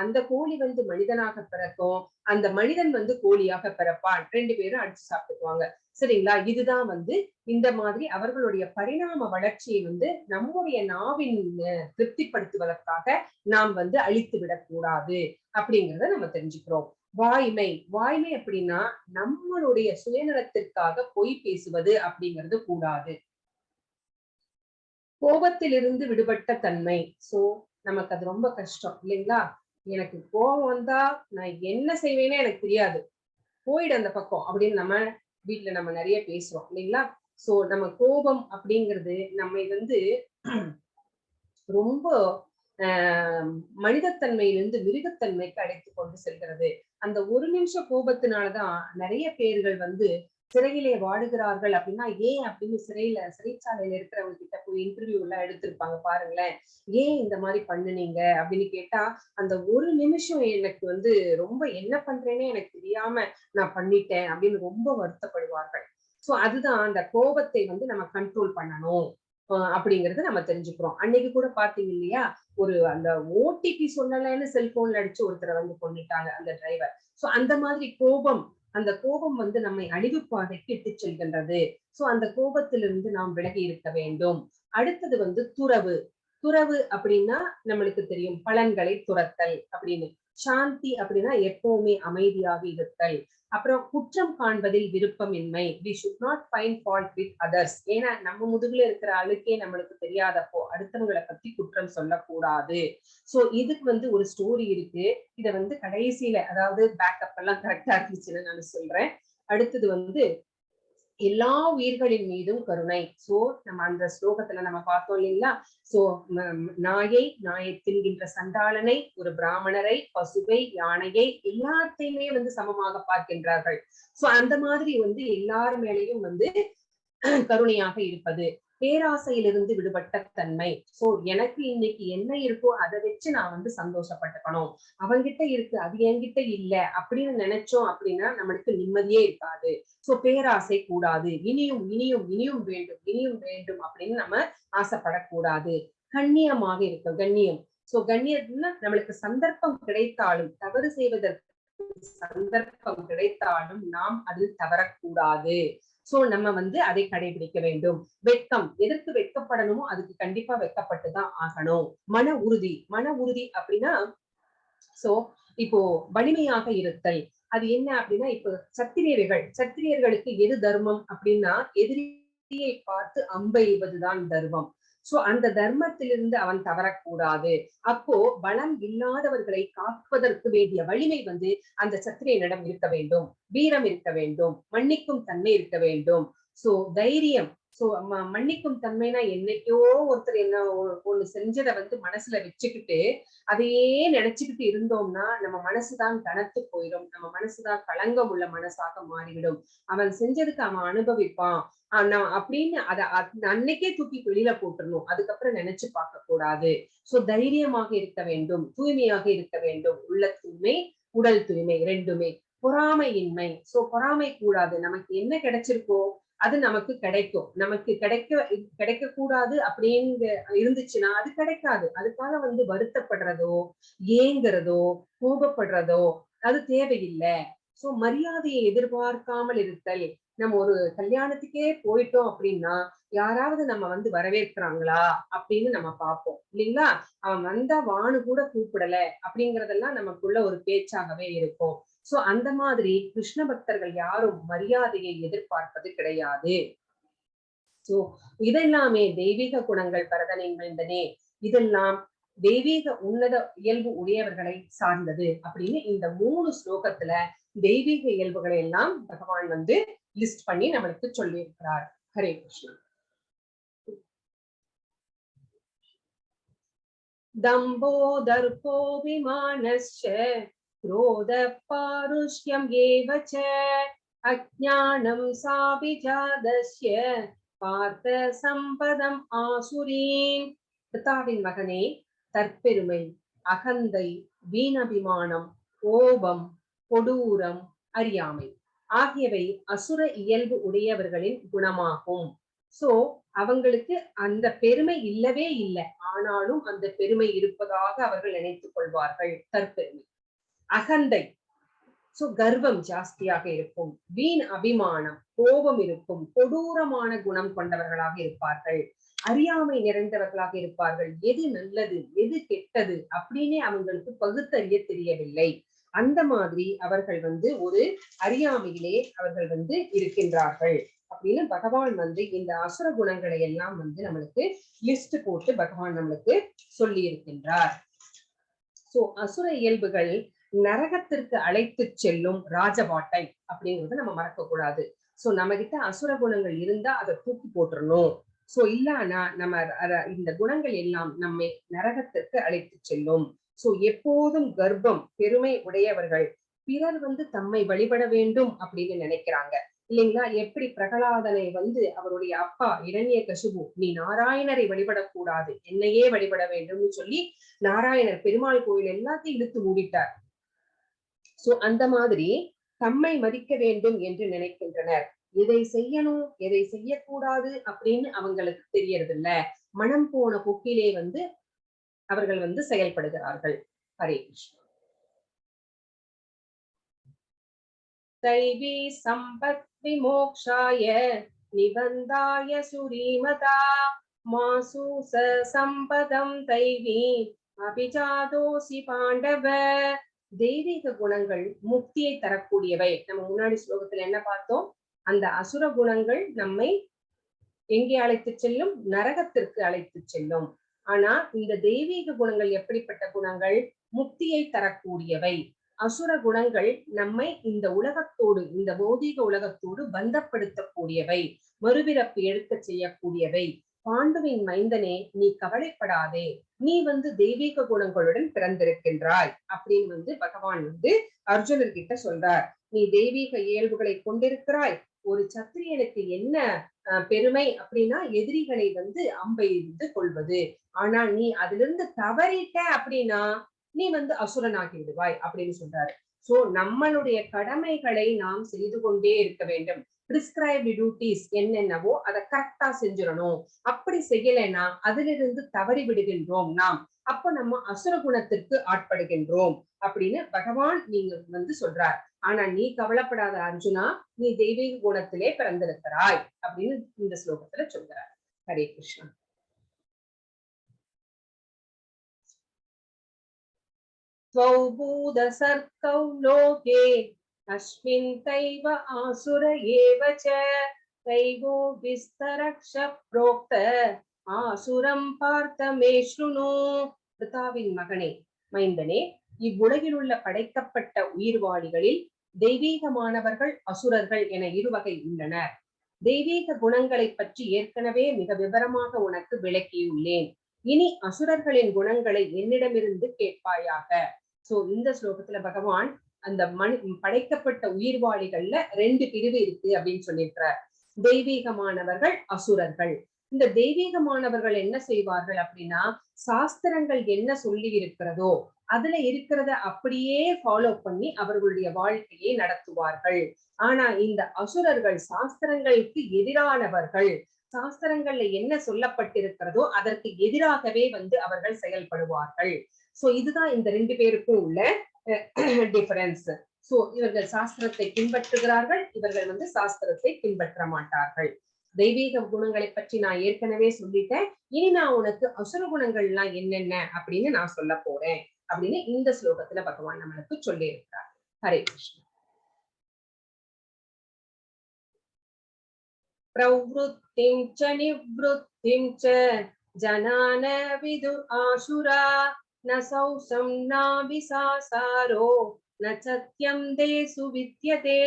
அந்த கோழி வந்து மனிதனாக பிறக்கும், அந்த மனிதன் வந்து கோழியாக பிறப்பான், 2 பேரும் அடிச்சு சாப்பிட்டுக்குவாங்க சரிங்களா. இதுதான் வந்து இந்த மாதிரி அவர்களுடைய பரிணாம வளர்ச்சியை வந்து நம்முடைய நாவின் திருப்திப்படுத்துவதற்காக நாம் வந்து அழித்து விடக்கூடாது அப்படிங்கிறத நம்ம தெரிஞ்சுக்கிறோம். வாய்மை. வாய்மை அப்படின்னா நம்மளுடைய சுயநலத்திற்காக பொய் பேசுவது அப்படிங்கிறது கூடாது. கோபத்திலிருந்து விடுபட்ட தன்மை. சோ நமக்கு அது ரொம்ப கஷ்டம் இல்லைங்களா. எனக்கு கோபம் வந்தா நான் என்ன செய்வேனே எனக்கு தெரியாது, போயிடு அந்த பக்கம் அப்படின்னு நம்ம வீட்டுல நம்ம நிறைய பேசுறோம் இல்லைங்களா. சோ நம்ம கோபம் அப்படிங்கிறது நம்மை வந்து ரொம்ப மனிதத்தன்மையிலிருந்து மிருகத்தன்மைக்கு அழைத்து கொண்டு செல்கிறது. அந்த ஒரு நிமிஷ கோபத்தினாலதான் நிறைய பேர்கள் வந்து சிறையிலே வாடுகிறார்கள். அப்படின்னா ஏன் அப்படின்னு சிறைச்சாலையில இருக்கிறவங்க கிட்ட போய் இன்டர்வியூ எல்லாம் எடுத்திருப்பாங்க பாருங்களேன். ஏன் இந்த மாதிரி பண்ணுனீங்க அப்படின்னு கேட்டா அந்த ஒரு நிமிஷம் எனக்கு வந்து ரொம்ப என்ன பண்றேன்னே எனக்கு தெரியாம நான் பண்ணிட்டேன் அப்படின்னு ரொம்ப வருத்தப்படுவார்கள். சோ அதுதான் அந்த கோபத்தை வந்து நம்ம கண்ட்ரோல் பண்ணணும் அப்படிங்கறத நம்ம தெரிஞ்சுக்கிறோம். அன்னைக்கு கூட பாத்தீங்க இல்லையா, ஒரு அந்த ஓடிபி சொல்லலைன்னு செல்போன்ல அடிச்சு ஒருத்தரை வந்து கொன்னுட்டாங்க அந்த டிரைவர். சோ அந்த மாதிரி கோபம், அந்த கோபம் வந்து நம்மை அழிவு பாதைக்கு இட்டு செல்கின்றது. சோ அந்த கோபத்திலிருந்து நாம் விலகி இருக்க வேண்டும். அடுத்தது வந்து துறவு. துறவு அப்படின்னா நம்மளுக்கு தெரியும், பலன்களை துரத்தல் அப்படின்னு. சாந்தி அப்படின்னா எப்பவுமே அமைதியாக இருத்தல். அப்புறம் குற்றம் காண்பதில் விருப்பமின்மை. we should not find fault with others. ஏன்னா நம்ம முதுகுல இருக்கிற அழுக்கே நம்மளுக்கு தெரியாதப்போ அடுத்தவங்களை பத்தி குற்றம் சொல்லக்கூடாது. சோ இதுக்கு வந்து ஒரு ஸ்டோரி இருக்கு. இத வந்து கடைசியில, அதாவது பேக்கப் எல்லாம் கரெக்டா இருந்துச்சுன்னு நான் சொல்றேன். அடுத்தது வந்து எல்லா உயிர்களின் மீதும் கருணை. சோ நம்ம அந்த ஸ்லோகத்துல நம்ம பார்த்தோம் இல்லைங்களா. சோ நாயை தின்கின்ற சண்டாளனை, ஒரு பிராமணரை, பசுவை, யானையை எல்லாத்தையுமே வந்து சமமாக பார்க்கின்றார்கள். சோ அந்த மாதிரி வந்து எல்லார் மேலையும் வந்து கருணையாக இருப்பது. பேராசையிலிருந்து விடுபட்ட தன்மை. சோ எனக்கு இன்னைக்கு என்ன இருக்கோ அதை வச்சு நான் வந்து சந்தோஷப்பட்டுக்கணும். அவங்கிட்ட இருக்கு அது என்கிட்ட இல்ல அப்படின்னு நினைச்சோம் அப்படின்னா நம்மளுக்கு நிம்மதியே இருக்காது. சோ பேராசை கூடாது. இனியும் இனியும் இனியும் வேண்டும், இனியும் வேண்டும் அப்படின்னு நம்ம ஆசைப்படக்கூடாது. கண்ணியமாக இருக்கும், கண்ணியம். சோ கண்ணியம்னா நம்மளுக்கு சந்தர்ப்பம் கிடைத்தாலும், தவறு செய்வதற்கு சந்தர்ப்பம் கிடைத்தாலும் நாம் அதில் தவறக்கூடாது. சோ நம்ம வந்து அதை கடைபிடிக்க வேண்டும். வெட்கம், எதற்கு வெட்கப்படணுமோ அதுக்கு கண்டிப்பா வெட்கப்பட்டுதான் ஆகணும். மன உறுதி, மன உறுதி அப்படின்னா சோ இப்போ வலிமையாக இருத்தல். அது என்ன அப்படின்னா, இப்போ சத்திரியர்களுக்கு எது தர்மம் அப்படின்னா, எதிரியை பார்த்து அம்பெய்வதுதான் தர்மம். சோ அந்த தர்மத்திலிருந்து அவன் தவறக்கூடாது. அப்போ பலம் இல்லாதவர்களை காப்பதற்கு வேண்டிய வலிமை வந்து அந்த சத்திரியனிடம் இருக்க வேண்டும். வீரம் இருக்க வேண்டும். மன்னிக்கும் தன்மை இருக்க வேண்டும். சோ தைரியம். சோ மன்னிக்கும் தன்மைனா என்னைக்கோ ஒருத்தர் என்ன ஒண்ணு செஞ்சதை வந்து மனசுல வச்சுக்கிட்டு அதையே நினைச்சுக்கிட்டு இருந்தோம்னா நம்ம மனசுதான் கனத்து போயிடும். நம்ம மனசுதான் களங்கம் உள்ள மனசாக மாறிவிடும். அவன் செஞ்சதுக்கு அவன் அனுபவிப்பான் அப்படின்னு அதை அன்னைக்கே தூக்கி வெளியில போட்டுறணும். அதுக்கப்புறம் நினைச்சு பார்க்க கூடாது. சோ தைரியமாக இருக்க வேண்டும், தூய்மையாக இருக்க வேண்டும். உள்ள தூய்மை, உடல் தூய்மை ரெண்டுமே. பொறாமையின்மை. சோ பொறாமை கூடாது. நமக்கு என்ன கிடைச்சிருக்கோ அது நமக்கு கிடைக்கும். நமக்கு கிடைக்க கூடாது அப்படின்னு இருந்துச்சுன்னா அது கிடைக்காது. அதுக்காக வந்து வருத்தப்படுறதோ, ஏங்குறதோ, கோபப்படுறதோ அது தேவையில்லை. சோ மரியாதையை எதிர்பார்க்காமல் இருத்தல். நம்ம ஒரு கல்யாணத்துக்கே போயிட்டோம் அப்படின்னா யாராவது நம்ம வந்து வரவேற்கிறாங்களா அப்படின்னு நம்ம பார்ப்போம் இல்லைங்களா? அவன் வந்தா வானு கூட கூப்பிடல அப்படிங்கறதெல்லாம் நமக்குள்ள ஒரு பேச்சாகவே இருக்கும். சோ அந்த மாதிரி கிருஷ்ண பக்தர்கள் யாரும் மரியாதையை எதிர்பார்ப்பது கிடையாது. சோ இதெல்லாமே தெய்வீக குணங்கள் பரதனைந்தனே. இதெல்லாம் தெய்வீக உன்னத இயல்பு உடையவர்களை சார்ந்தது அப்படின்னு இந்த 3 ஸ்லோகத்துல தெய்வீக இயல்புகளை எல்லாம் பகவான் வந்து லிஸ்ட் பண்ணி நம்மளுக்கு சொல்லி இருக்கிறார். ஹரே கிருஷ்ணா. दम्भो दर्पोऽभिमानश्च क्रोधः पारुष्यम् एव च अज्ञानं साभिजातस्य பார்த்த சம்பதம் ஆசுரீம். பிதாவின் மகனே, தற்பெருமை, அகந்தை, வீணபிமானம், கோபம், கொடூரம், அறியாமை ஆகியவை அசுர இயல்பு உடையவர்களின் குணமாகும். சோ அவங்களுக்கு அந்த பெருமை இல்லவே இல்லை. ஆனாலும் அந்த பெருமை இருப்பதாக அவர்கள் நினைத்துக் கொள்வார்கள். தற்பெருமை. அகந்தை. சோ கர்வம் ஜாஸ்தியாக இருக்கும். வீண் அபிமானம், கோபம் இருக்கும். கொடூரமான குணம் கொண்டவர்களாக இருப்பார்கள். அறியாமை நிறைந்தவர்களாக இருப்பார்கள். எது நல்லது எது கெட்டது அப்படின்னே அவங்களுக்கு பகுத்தறிய தெரியவில்லை. அந்த மாதிரி அவர்கள் வந்து ஒரு அறியாமையிலே அவர்கள் வந்து இருக்கின்றார்கள் அப்படின்னு பகவான் வந்து இந்த அசுர குணங்களை எல்லாம் வந்து நம்மளுக்கு லிஸ்ட் போட்டு பகவான் நம்மளுக்கு சொல்லி இருக்கின்றார். சோ அசுர இயல்புகள் நரகத்திற்கு அழைத்து செல்லும் ராஜபாட்டை அப்படிங்கறத நம்ம மறக்க கூடாது. சோ நம்ம கிட்ட அசுர குணங்கள் இருந்தா அதை தூக்கி போட்டுறணும். சோ இல்லன்னா நம்ம இந்த குணங்கள் எல்லாம் நம்மை நரகத்திற்கு அழைத்து செல்லும். சோ எப்போதும் கர்ப்பம், பெருமை உடையவர்கள் பிறர் வந்து தம்மை வழிபட வேண்டும் அப்படின்னு நினைக்கிறாங்க இல்லைங்களா? எப்படி பிரகலாதனை வந்து அவருடைய அப்பா இரண்யகசிபு, நீ நாராயணரை வழிபடக்கூடாது, என்னையே வழிபட வேண்டும்னு சொல்லி நாராயணர் பெருமாள் கோயில் எல்லாத்தையும் இழுத்து மூடிட்டார். சோ அந்த மாதிரி தம்மை மதிக்க வேண்டும் என்று நினைக்கின்றனர். எதை செய்யணும் எதை செய்யக்கூடாது அப்படின்னு அவங்களுக்கு தெரியறது இல்ல. மனம் போன போக்கிலே வந்து அவர்கள் வந்து செயல்படுகிறார்கள். ஹரே கிருஷ்ணா. दैवी संपत् विमोक्षाय निबन्धाय सुरीमता मासु स संपदं दैवी அபிஜாதோசி பாண்டவ. தெய்வீக குணங்கள் முக்தியை தரக்கூடியவை. நம்ம முன்னாடி ஸ்லோகத்துல என்ன பார்த்தோம்? அந்த அசுர குணங்கள் நம்மை எங்கே அழைத்து செல்லும்? நரகத்திற்கு அழைத்து செல்லும். ஆனா இந்த தெய்வீக குணங்கள் எப்படிப்பட்ட குணங்கள்? முக்தியை தரக்கூடியவை. அசுர குணங்கள் நம்மை இந்த உலகத்தோடு, இந்த பௌதீக உலகத்தோடு பந்தப்படுத்தக்கூடியவை, மறுபிறப்பு எடுக்க செய்யக்கூடியவை. பாண்டுவின் மைந்தனே, நீ கவலைப்படாதே, நீ வந்து தெய்வீக குணங்களுடன் பிறந்திருக்கின்றாய் அப்படின்னு வந்து பகவான் வந்து அர்ஜுனர்கிட்ட சொல்றார். நீ தெய்வீக இயல்புகளை கொண்டிருக்கிறாய். ஒரு சத்திரியனுக்கு என்ன பெருமை அப்படின்னா எதிரிகளை வந்து அம்பெய்து கொள்வது. ஆனால் நீ அதிலிருந்து தவறிட்ட அப்படின்னா நீ வந்து அசுரனாகி விடுவாய் அப்படின்னு சொல்றாரு. சோ நம்மளுடைய கடமைகளை நாம் செய்து கொண்டே இருக்க வேண்டும். பிரிஸ்கிரைப்டு டியூட்டிஸ் என்னென்னவோ அதை கரெக்டா செஞ்சிடணும். அப்படி செய்யலைன்னா அதிலிருந்து தவறி விடுகின்றோம் நாம். அப்ப நம்ம அசுர குணத்திற்கு ஆட்படுகின்றோம் அப்படின்னு பகவான் நீங்க வந்து சொல்றார். ஆனா நீ கவலைப்படாத அர்ஜுனா, நீ தெய்வீக குணத்திலே பிறந்திருக்கிறாய் அப்படின்னு இந்த ஸ்லோகத்துல சொல்கிறார். ஹரே கிருஷ்ணா. त्वौ भूतसर्गौ लोके अस्मिन् तैव आसुर एव च तैवो विस्तरक्ष प्रोक्त ஆசுரம் பார்த்தமே ஸ்ருணு. பிதாவின் மகனே, மைந்தனே, இவ்வுலகில் உள்ள படைக்கப்பட்ட உயிர்வாளிகளில் தெய்வீகமானவர்கள் அசுரர்கள் என இருவகை உள்ளனர். தெய்வீக குணங்களை பற்றி ஏற்கனவே மிக விவரமாக உனக்கு விளக்கியுள்ளேன். இனி அசுரர்களின் குணங்களை என்னிடமிருந்து கேட்பாயாக. சோ இந்த ஸ்லோகத்துல பகவான் அந்த படைக்கப்பட்ட உயிர்வாளிகள்ல 2 பிரிவு இருக்கு அப்படின்னு சொல்லியிருக்கிறார். தெய்வீகமானவர்கள், அசுரர்கள். இந்த தெய்வீகமானவர்கள் என்ன செய்வார்கள் அப்படின்னா, சாஸ்திரங்கள் என்ன சொல்லி இருக்கிறதோ அதுல இருக்கிறத அப்படியே ஃபாலோ பண்ணி அவர்களுடைய வாழ்க்கையை நடத்துவார்கள். ஆனா இந்த அசுரர்கள் சாஸ்திரங்களுக்கு எதிரானவர்கள். சாஸ்திரங்கள்ல என்ன சொல்லப்பட்டிருக்கிறதோ அதற்கு எதிராகவே அவர்கள் செயல்படுவார்கள். சோ இதுதான் இந்த 2 பேருக்கும் உள்ள டிஃபரன்ஸ். சோ இவர்கள் சாஸ்திரத்தை பின்பற்றுகிறார்கள், இவர்கள் சாஸ்திரத்தை பின்பற்ற மாட்டார்கள். தெய்வீக குணங்களை பற்றி நான் ஏற்கனவே சொல்லிட்டேன். இனி நான் உனக்கு அசுர குணங்கள் எல்லாம் என்னென்ன அப்படின்னு நான் சொல்ல போறேன் அப்படின்னு இந்த ஸ்லோகத்துல பகவான் நம்மளுக்கு சொல்லி இருக்கிறார். ஹரே கிருஷ்ணா. प्रवृत्तिं च निवृत्तिं च जनान विदु आशुरा न सौसं नाविसासारो न सत्यं देसु विद्यते.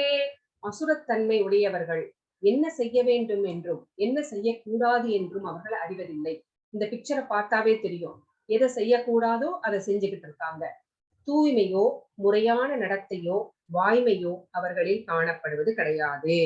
அசுரத்தன்மை உடையவர்கள் என்ன செய்ய வேண்டும் என்றும் என்ன செய்யக்கூடாது என்றும் அவர்கள் அறிவதில்லை. இந்த பிக்சரை பார்த்தாவே தெரியும், எதை செய்யக்கூடாதோ அதை செஞ்சுக்கிட்டு இருக்காங்க. தூய்மையோ முறையான நடத்தையோ வாய்மையோ அவர்களில் காணப்படுவது கிடையாது.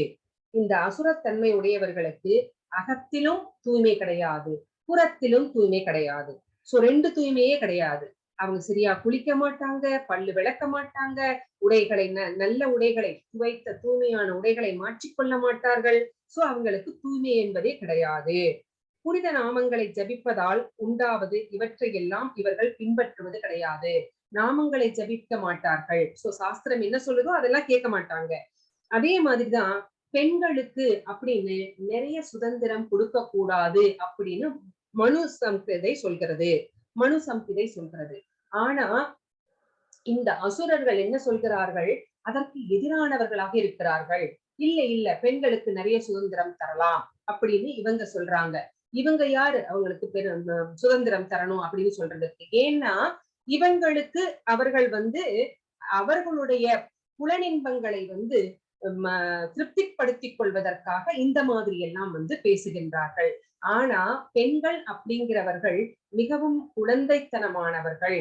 இந்த அசுரத்தன்மை உடையவர்களுக்கு அகத்திலும் தூய்மை கிடையாது, புறத்திலும் தூய்மை கிடையாது. சோ 2 தூய்மையே கிடையாது. அவங்க சரியா குளிக்க மாட்டாங்க, பல்லு விளக்க மாட்டாங்க, உடைகளை நல்ல உடைகளை துவைத்த தூய்மையான உடைகளை மாற்றிக்கொள்ள மாட்டார்கள். சோ அவங்களுக்கு தூய்மை என்பதே கிடையாது. புனித நாமங்களை ஜபிப்பதால் உண்டாவது இவற்றையெல்லாம் இவர்கள் பின்பற்றுவது கிடையாது. நாமங்களை ஜபிக்க மாட்டார்கள். சோ சாஸ்திரம் என்ன சொல்லுதோ அதெல்லாம் கேட்க மாட்டாங்க. அதே மாதிரிதான் பெண்களுக்கு அப்படின்னு நிறைய சுதந்திரம் கொடுக்க கூடாது அப்படின்னு மனு சம்ஹிதை சொல்கிறது. ஆனா இந்த அசுரர்கள் என்ன சொல்கிறார்கள், அதற்கு எதிரானவர்களாக இருக்கிறார்கள். இல்ல பெண்களுக்கு நிறைய சுதந்திரம் தரலாம் அப்படின்னு இவங்க சொல்றாங்க. இவங்க யாரு அவங்களுக்கு சுதந்திரம் தரணும் அப்படின்னு சொல்றதுக்கு? ஏன்னா இவங்களுக்கு அவர்கள் அவர்களுடைய புலனின்பங்களை திருப்திப்படுத்திக் கொள்வதற்காக இந்த மாதிரி எல்லாம் பேசுகின்றார்கள். ஆனா பெண்கள் அப்படிங்கிறவர்கள் மிகவும் குழந்தைத்தனமானவர்கள்.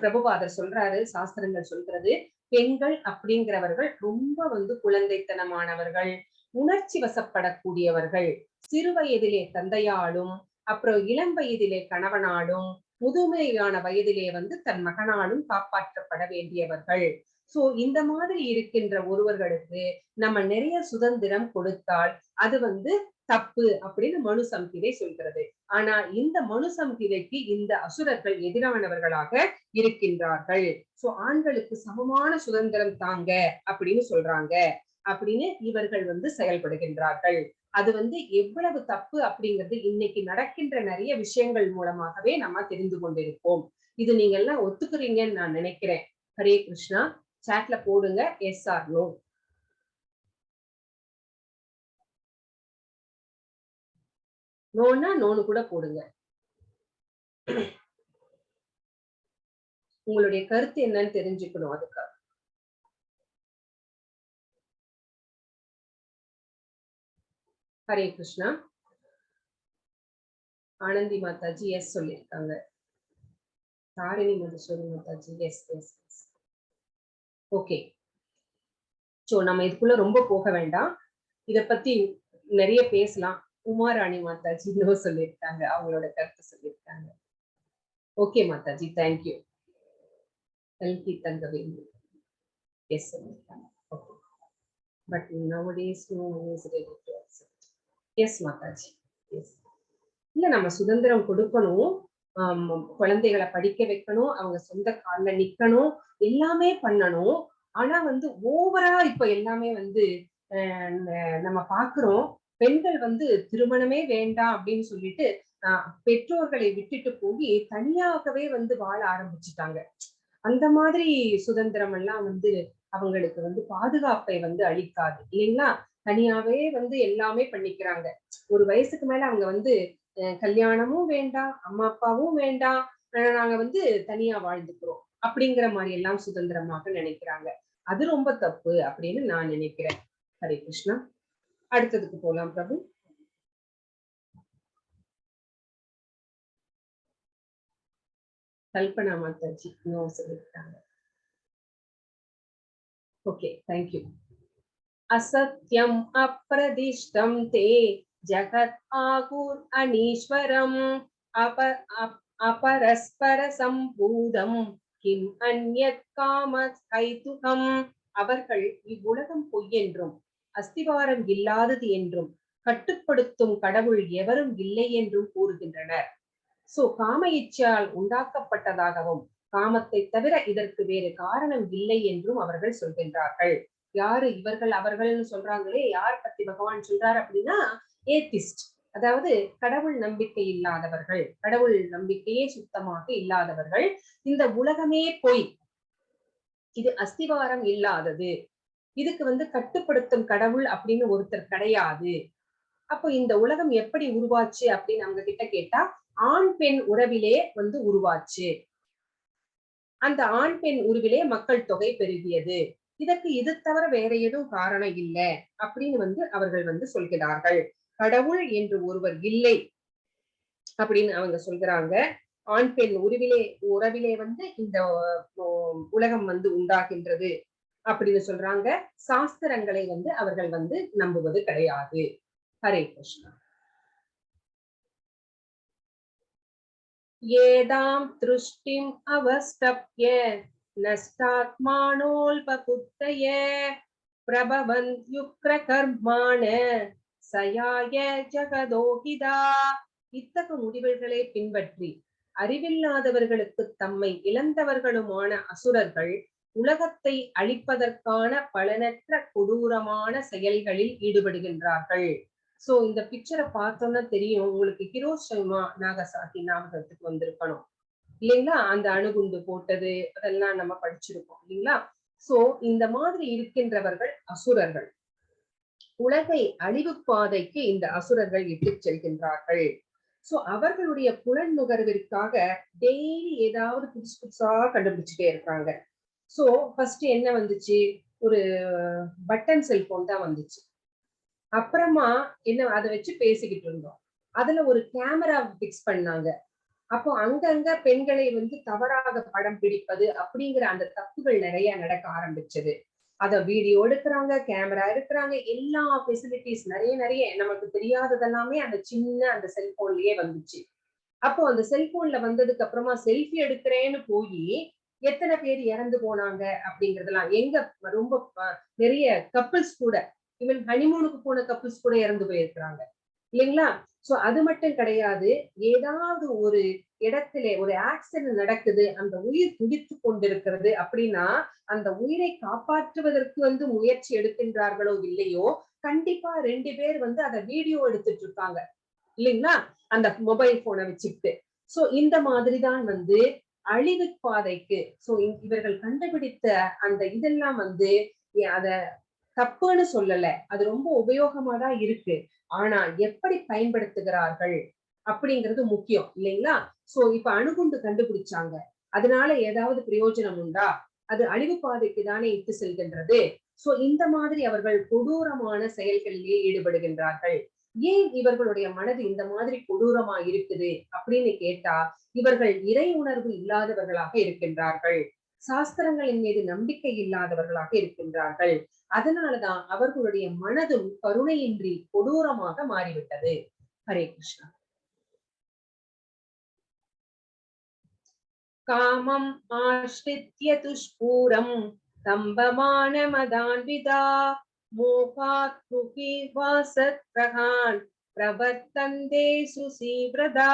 பிரபுபாதர் சொல்றாரு, சாஸ்திரங்கள் சொல்கிறது, பெண்கள் அப்படிங்கிறவர்கள் ரொம்ப குழந்தைத்தனமானவர்கள், உணர்ச்சி வசப்படக்கூடியவர்கள். சிறு வயதிலே தந்தையாலும், அப்புறம் இளம் வயதிலே கணவனாலும், முதுமையான வயதிலே தன் மகனாலும் காப்பாற்றப்பட வேண்டியவர்கள். சோ இந்த மாதிரி இருக்கின்ற ஒருவர்களுக்கு நம்ம நிறைய சுதந்திரம் கொடுத்தால் அது தப்பு அப்படின்னு மனு சம்ஹிதை சொல்கிறது. ஆனா இந்த மனு சம்ஹிதைக்கு இந்த அசுரர்கள் எதிரானவர்களாக இருக்கின்றார்கள். சோ ஆண்களுக்கு சமமான சுதந்திரம் தாங்க அப்படின்னு சொல்றாங்க அப்படின்னு இவர்கள் செயல்படுகின்றார்கள். அது எவ்வளவு தப்பு அப்படிங்கிறது இன்னைக்கு நடக்கின்ற நிறைய விஷயங்கள் மூலமாகவே நம்ம தெரிந்து கொண்டிருப்போம். இது நீங்க எல்லாம் ஒத்துக்குறீங்கன்னு நான் நினைக்கிறேன். ஹரே கிருஷ்ணா. சாட்ல போடுங்க எஸ் ஆர் நோ. நோன்னா நோனு கூட போடுங்க. உங்களுடைய கருத்து என்னன்னு தெரிஞ்சுக்கணும் அதுக்காக. ஹரே கிருஷ்ணா. ஆனந்தி மாதாஜி எஸ் சொல்லியிருக்காங்க. Dharini Madhuswari Mataji yes yes yes. Okay. So நம்ம இதுக்குள்ள ரொம்ப போக வேண்டாம். இத பத்தி நிறைய பேசலாம். உமாராணி மாதாஜி நோ சொல்லியிருக்காங்க, அவங்களோட கருத்து சொல்லியிருக்காங்க. Okay mataji, thank you. கல்கி தங்கவேலு எஸ் சொல்லியிருக்காங்க. Okay. But nowadays no one is ready to accept. Yes mataji yes. இல்ல நம்ம சுதந்திரம் கொடுக்கணும், குழந்தைகளை படிக்க வைக்கணும், அவங்க சொந்த கால்ல நிக்கணும், எல்லாமே பண்ணணும். ஆனா வந்து ஓவரா இப்ப எல்லாமே வந்து நம்ம பாக்குறோம். பெண்கள் வந்து திருமணமே வேண்டாம் அப்படின்னு சொல்லிட்டு பெற்றோர்களை விட்டுட்டு போய் தனியாகவே வந்து வாழ ஆரம்பிச்சுட்டாங்க. அந்த மாதிரி சுதந்திரம் எல்லாம் வந்து அவங்களுக்கு வந்து பாதுகாப்பை வந்து அளிக்காது இல்லைங்களா? தனியாவே வந்து எல்லாமே பண்ணிக்கிறாங்க. ஒரு வயசுக்கு மேல அவங்க வந்து கல்யாணமும் வேண்டாம், அம்மா அப்பாவும் வேண்டாம், நாங்க வந்து தனியா வாழ்ந்துக்கிறோம் அப்படிங்கிற மாதிரி எல்லாம் சுதந்திரமாக நினைக்கிறாங்க. அது ரொம்ப தப்பு அப்படின்னு நான் நினைக்கிறேன். ஹரே கிருஷ்ணா. அடுத்ததுக்கு போலாம் பிரபு. கல்பனா மாதாஜி நோ சொல்லிட்டாங்க. Okay, thank you. असत्यम् अप्रदिष्टं ते जगत् आहुर् अनीश्वरम् अपरस्पर सम्भूतम् किम् अन्यत् कामहैतुकम्. அவர்கள் இவ்வுலகம் பொய்யென்றும் அஸ்திவாரம் இல்லாதது என்றும் கட்டுப்படுத்தும் கடவுள் எவரும் இல்லை என்றும் கூறுகின்றனர். சோ காம இச்சையால் உண்டாக்கப்பட்டதாகவும் காமத்தை தவிர இதற்கு வேறு காரணம் இல்லை என்றும் அவர்கள் சொல்கின்றார்கள். யாரு இவர்கள் அவர்கள்னு சொல்றாங்களே, யார் பத்தி பகவான் சொல்றாரு அப்படின்னா ஏத்திஸ்ட், அதாவது கடவுள் நம்பிக்கை இல்லாதவர்கள், கடவுள் நம்பிக்கையே சுத்தமாக இல்லாதவர்கள். இந்த உலகமே பொய், இது அஸ்திவாரம் இல்லாதது, இதுக்கு வந்து கட்டுப்படுத்தும் கடவுள் அப்படின்னு ஒருத்தர் கிடையாது. அப்போ இந்த உலகம் எப்படி உருவாச்சு அப்படின்னு அவங்க கிட்ட கேட்டா, ஆண் பெண் உறவிலே வந்து உருவாச்சு. அந்த ஆண் பெண் உருவிலே மக்கள் தொகை பெருகியது. இதற்கு இது தவிர வேற எதுவும் காரணம் இல்லை அப்படின்னு வந்து அவர்கள் வந்து சொல்கிறார்கள். கடவுள் என்று ஒருவர் இல்லை அப்படின்னு அவங்க சொல்கிறாங்க. ஆண் பெண் உறவிலே வந்து இந்த உலகம் வந்து உண்டாகின்றது அப்படின்னு சொல்றாங்க. சாஸ்திரங்களை வந்து அவர்கள் வந்து நம்புவது கிடையாது. ஹரே கிருஷ்ணா. ஏதாம் திருஷ்டிம் அவஸ்தப்ய நஷ்டாத்மானோல்பகுத்தய பிரபவந்த்யுக்ர கர்மான சயாய ஜகதோகிதா. இத்தகு முடிவுகளை பின்பற்றி அறிவில்லாதவர்களுக்கு தம்மை இழந்தவர்களுமான அசுரர்கள் உலகத்தை அழிப்பதற்கான பலனற்ற கொடூரமான செயல்களில் ஈடுபடுகின்றார்கள். சோ இந்த பிக்சரை பார்த்தோம்னா தெரியும் உங்களுக்கு, ஹிரோஷிமா நாகசாகி ஞாபகத்துக்கு வந்திருக்கணும் இல்லைங்களா? அந்த அணுகுண்டு போட்டது அதெல்லாம் நம்ம படிச்சிருக்கோம் இல்லைங்களா? சோ இந்த மாதிரி இருக்கின்றவர்கள் அசுரர்கள். உலகை அழிவு பாதைக்கு இந்த அசுரர்கள் இட்டு செல்கின்றார்கள். சோ அவர்களுடைய புலன் நுகர்விற்காக டெய்லி ஏதாவது புதுசு புதுசா கண்டுபிடிச்சுட்டே இருக்காங்க. சோ ஃபர்ஸ்ட் என்ன வந்துச்சு, ஒரு பட்டன் செல்போன் தான் வந்துச்சு. அப்புறமா என்ன அதை வச்சு பேசிக்கிட்டு இருந்தோம். அதுல ஒரு கேமரா பிக்ஸ் பண்ணாங்க. அப்போ அங்கங்க பெண்களை வந்து தவறாக படம் பிடிப்பது அப்படிங்கிற அந்த தப்புகள் நிறைய நடக்க ஆரம்பிச்சது. அத வீடியோ எடுக்கிறாங்க, கேமரா எடுக்கிறாங்க, எல்லா ஃபெசிலிட்டிஸ் நிறைய நிறைய நமக்கு தெரியாததெல்லாமே அந்த சின்ன அந்த செல்போன்லயே வந்துச்சு. அப்போ அந்த செல்போன்ல வந்ததுக்கு அப்புறமா செல்ஃபி எடுக்கிறேன்னு போய் எத்தனை பேர் இறந்து போனாங்க அப்படிங்கறதெல்லாம் எங்க ரொம்ப நிறைய கப்பிள்ஸ் கூட, ஈவன் ஹனிமூனுக்கு போன கப்பிள்ஸ் கூட இறந்து போயிருக்கிறாங்க இல்லைங்களா? சோ அது மட்டும் கிடையாது, ஏதாவது ஒரு இடத்திலே ஒரு ஆக்சிடென்ட் நடக்குது, அந்த உயிர் துடித்து கொண்டிருக்கிறது அப்படின்னா அந்த உயிரை காப்பாற்றுவதற்கு வந்து முயற்சி எடுக்கின்றார்களோ இல்லையோ, கண்டிப்பா 2 பேர் வந்து அதை வீடியோ எடுத்துட்டு இருக்காங்க இல்லைங்களா? அந்த மொபைல் போனை வச்சுக்கிட்டு. சோ இந்த மாதிரிதான் வந்து அழிவு பாதைக்கு சோ இவர்கள் கண்டுபிடித்த அந்த இதெல்லாம் வந்து அத தப்புன்னு சொல்லல, அது ரொம்ப உபயோகமா தான் இருக்கு. ஆனா எப்படி பயன்படுத்துகிறார்கள் அப்படிங்கிறது முக்கியம் இல்லைங்களா? சோ இப்ப அணுகுண்டு கண்டுபிடிச்சாங்க, அதனால ஏதாவது பிரயோஜனம் உண்டா? அது அழிவு பாதைக்கு தானே இட்டு செல்கின்றது. சோ இந்த மாதிரி அவர்கள் கொடூரமான செயல்களிலே ஈடுபடுகின்றார்கள். ஏன் இவர்களுடைய மனது இந்த மாதிரி கொடூரமா இருக்குது அப்படின்னு கேட்டா, இவர்கள் இறை உணர்வு இல்லாதவர்களாக இருக்கின்றார்கள், சாஸ்திரங்களின் மீது நம்பிக்கை இல்லாதவர்களாக இருக்கின்றார்கள். அதனாலதான் அவர்களுடைய மனதும் கருணையின்றி கொடூரமாக மாறிவிட்டது. ஹரே கிருஷ்ணா. காமம் ஆஷ்ரித்ய துஷ்பூரம் தம்பமான மதான்விதா மோகாத் முகிவாசத் பிரகான் பிரவர்த்தந்தே சுசீவ்ரதா.